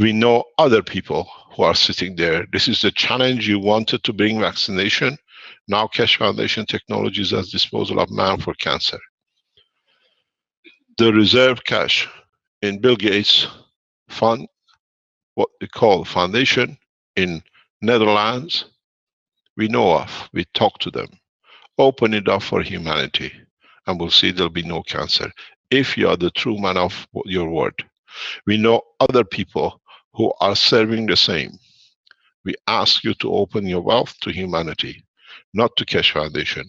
We know other people who are sitting there. This is the challenge. You wanted to bring vaccination. Now Keshe Foundation Technologies at disposal of man for cancer. The reserve cash in Bill Gates fund, what we call foundation in Netherlands, we know of, we talk to them. Open it up for humanity and we'll see there'll be no cancer. If you are the true man of your word. We know other people who are serving the same. We ask you to open your wealth to humanity, not to Keshe Foundation.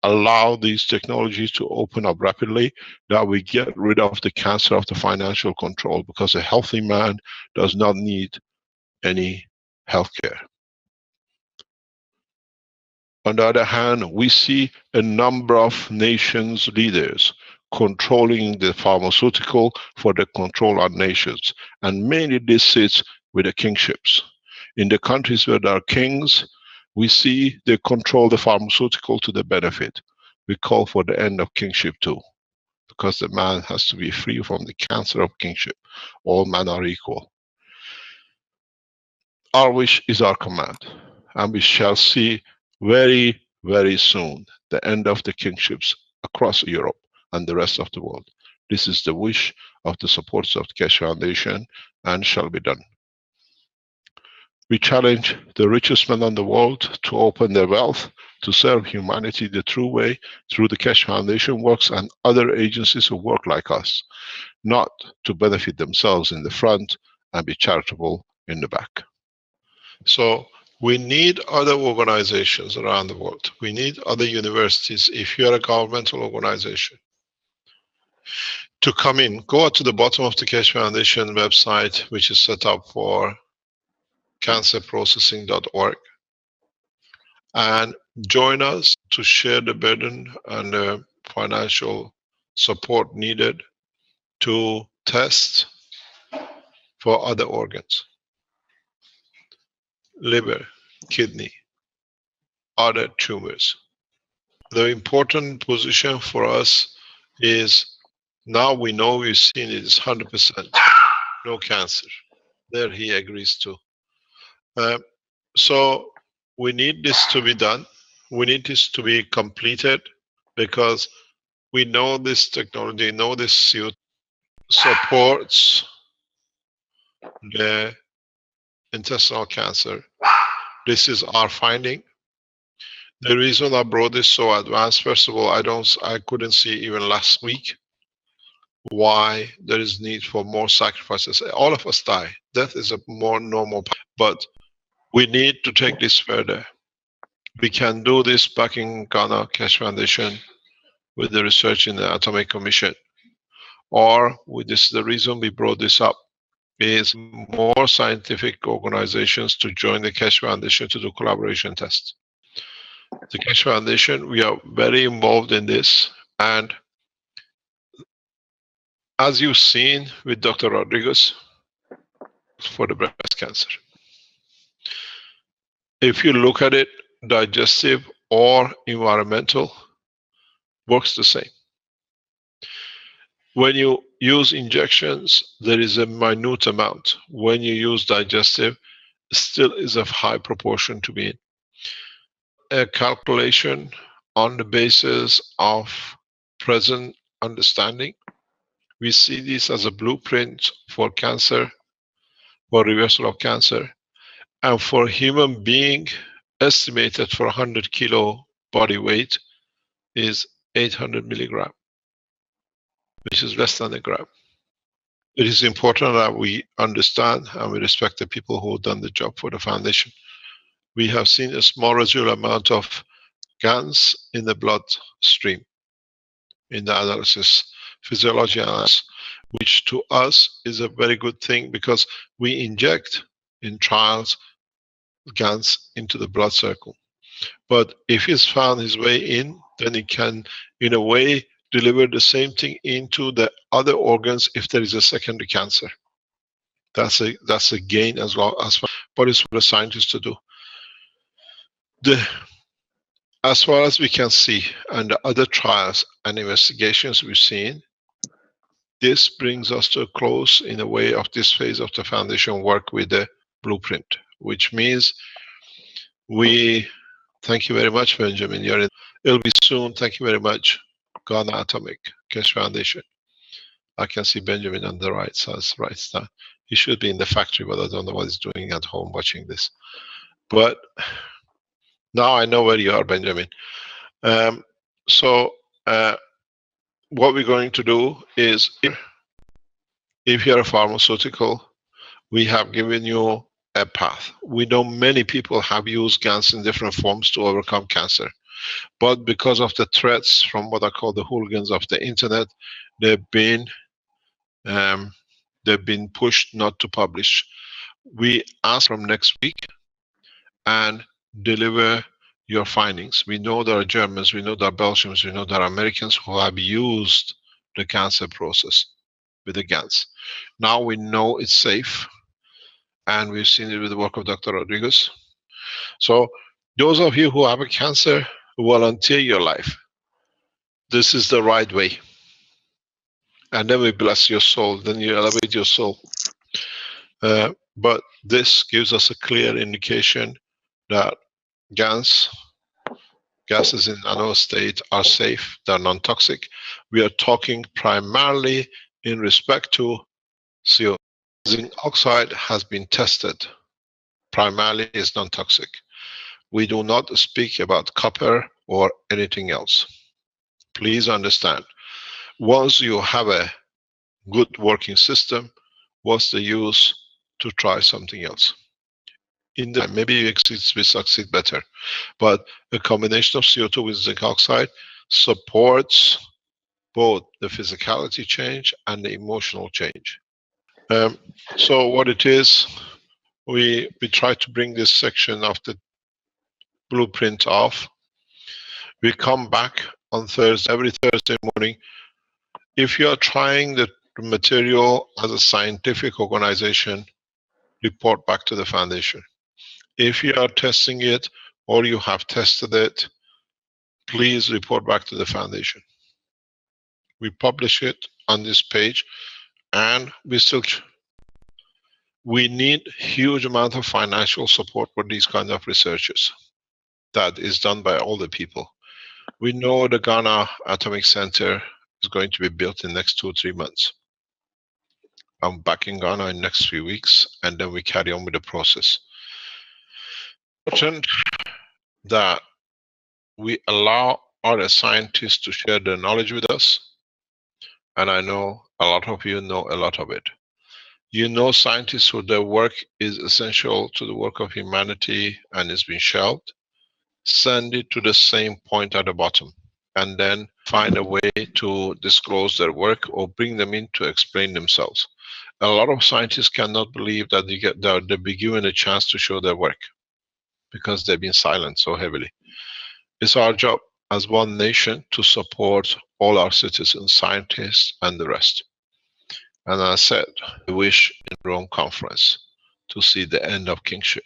Allow these technologies to open up rapidly, that we get rid of the cancer of the financial control, because a healthy man does not need any healthcare. On the other hand, we see a number of nations leaders controlling the pharmaceutical for the control of nations, and mainly this sits with the kingships. In the countries where there are kings, we see they control the pharmaceutical to the benefit. We call for the end of kingship too, because the man has to be free from the cancer of kingship. All men are equal. Our wish is our command, and we shall see very, very soon the end of the kingships across Europe and the rest of the world. This is the wish of the supporters of the Keshe Foundation, and shall be done. We challenge the richest men in the world to open their wealth to serve humanity the true way through the Keshe Foundation works and other agencies who work like us, not to benefit themselves in the front and be charitable in the back. So we need other organizations around the world. We need other universities. If you're a governmental organization, to come in, go out to the bottom of the Keshe Foundation website, which is set up for cancerprocessing.org, and join us to share the burden and the financial support needed to test for other organs, liver, kidney, other tumors. The important position for us is now we know we've seen it is 100% no cancer. There he agrees to. So we need this to be done. We need this to be completed because we know this technology, know this suit supports the intestinal cancer. This is our finding. The reason I brought this so advanced, first of all, I couldn't see even last week why there is need for more sacrifices. All of us die. Death is a more normal, but we need to take this further. We can do this back in Ghana, Keshe Foundation, with the research in the Atomic Commission. Or with this, the reason we brought this up is more scientific organizations to join the Keshe Foundation to do collaboration tests. The Keshe Foundation, we are very involved in this, and as you've seen with Dr. Rodriguez for the breast cancer. If you look at it, digestive or environmental works the same. When you use injections, there is a minute amount. When you use digestive, still is a high proportion to be in. A calculation on the basis of present understanding. We see this as a blueprint for cancer, for reversal of cancer, and for human being, estimated for 100 kilo body weight is 800 milligram, which is less than a gram. It is important that we understand and we respect the people who have done the job for the foundation. We have seen a small residual amount of GANs in the bloodstream in the analysis, physiology analysis, which to us is a very good thing because we inject in trials GANs into the blood circle. But if he's found his way in, then it can, in a way, deliver the same thing into the other organs if there is a secondary cancer. That's a gain as well, but it's for the scientists to do. As far as we can see, and the other trials and investigations we've seen, this brings us to a close in a way of this phase of the foundation work with the blueprint, which means we thank you very much, Benjamin. It'll be soon. Thank you very much, Ghana Atomic Keshe Foundation. I can see Benjamin on the right side. He should be in the factory, but I don't know what he's doing at home watching this. But now I know where you are, Benjamin. What we're going to do is, if you're a pharmaceutical, we have given you a path. We know many people have used GANs in different forms to overcome cancer. But because of the threats from what I call the hooligans of the internet, they've been pushed not to publish. We ask from next week and deliver your findings. We know there are Germans, we know there are Belgians, we know there are Americans who have used the cancer process with the GANs. Now we know it's safe, and we've seen it with the work of Dr. Rodriguez. So those of you who have a cancer, volunteer your life. This is the right way. And then we bless your soul, then you elevate your soul. But this gives us a clear indication that gases in nano state are safe, they're non-toxic. We are talking primarily in respect to CO2. Zinc oxide has been tested, primarily is non-toxic. We do not speak about copper or anything else. Please understand, once you have a good working system, what's the use to try something else? Maybe we succeed better, but a combination of CO2 with zinc oxide supports both the physicality change and the emotional change. So what it is, we try to bring this section of the blueprint off. We come back on Thursday, every Thursday morning. If you are trying the the material as a scientific organization, report back to the foundation. If you are testing it or you have tested it, please report back to the foundation. We publish it on this page, and we need huge amount of financial support for these kinds of researches. That is done by all the people. We know the Ghana Atomic Center is going to be built in the next 2 or 3 months. I'm back in Ghana in the next 3 weeks, and then we carry on with the process. Important that we allow other scientists to share their knowledge with us, and I know a lot of you know a lot of it. You know scientists who their work is essential to the work of humanity and is being shelved. Send it to the same point at the bottom, and then find a way to disclose their work or bring them in to explain themselves. A lot of scientists cannot believe that they'll be given a chance to show their work because they've been silent so heavily. It's our job as one nation to support all our citizens, scientists, and the rest. And I said, I wish in Rome conference to see the end of kingship.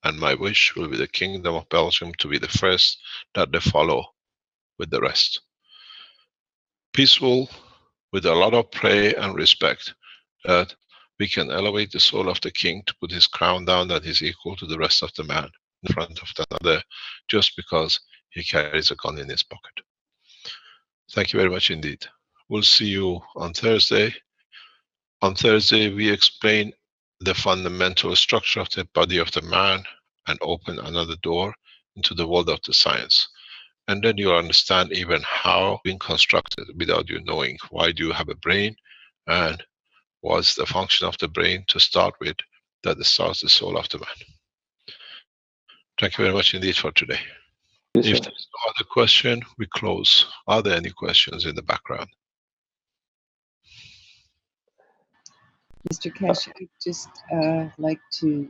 And my wish will be the Kingdom of Belgium to be the first that they follow with the rest. Peaceful, with a lot of prayer and respect, that we can elevate the soul of the king to put his crown down that is equal to the rest of the man in front of another, just because he carries a gun in his pocket. Thank you very much indeed. We'll see you on Thursday. On Thursday, we explain the fundamental structure of the body of the man and open another door into the world of the science. And then you'll understand even how being constructed without you knowing. Why do you have a brain? And what's the function of the brain to start with that starts the soul of the man. Thank you very much indeed for today. Yes, If sir. there's no other question, we close. Are there any questions in the background? Mr. Keshe, I'd just like to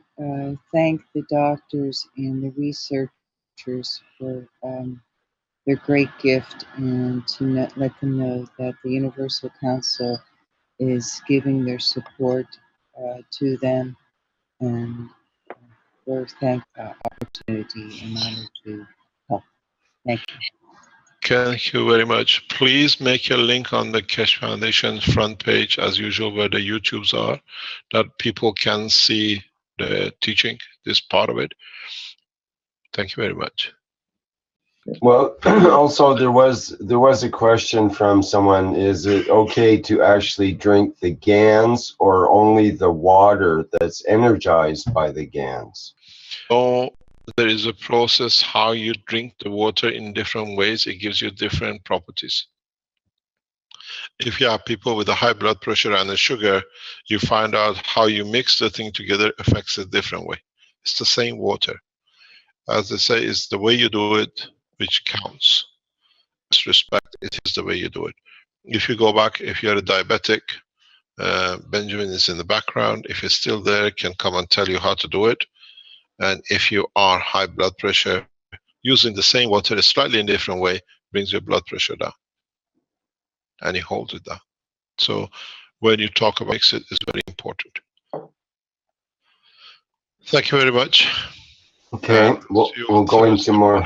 thank the doctors and the researchers for their great gift, and to let them know that the Universal Council is giving their support to them, and we're thankful opportunity and honor to help. Thank you. Thank you very much. Please make a link on the Keshe Foundation front page, as usual, where the YouTubes are, that people can see the teaching, this part of it. Thank you very much. Well, also there was a question from someone: is it okay to actually drink the GANs or only the water that's energized by the GANs? So there is a process how you drink the water in different ways. It gives you different properties. If you have people with a high blood pressure and a sugar, you find out how you mix the thing together affects a different way. It's the same water. As they say, it's the way you do it which counts. With respect, it is the way you do it. If you go back, if you're a diabetic, Benjamin is in the background. If he's still there, can come and tell you how to do it. And if you are high blood pressure, using the same water a slightly in a different way brings your blood pressure down. And he holds it down. So when you talk about mix, it is very important. Thank you very much. Okay, we'll go into more.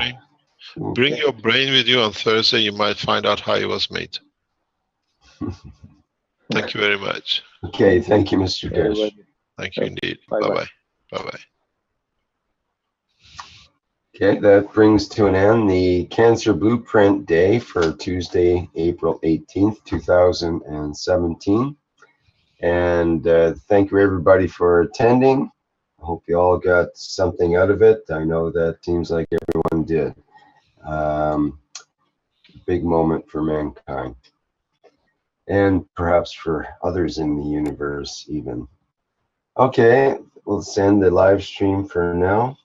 Bring your brain with you on Thursday. You might find out how it was made. Thank you very much. Okay, thank you, Mr. Keshe. Thank you indeed. Bye-bye. Bye-bye. Bye-bye. Okay, that brings to an end the Cancer Blueprint Day for Tuesday, April 18th, 2017. And thank you everybody for attending. I hope you all got something out of it. I know that seems like everyone did. Big moment for mankind. And perhaps for others in the universe even. Okay, we'll send the live stream for now.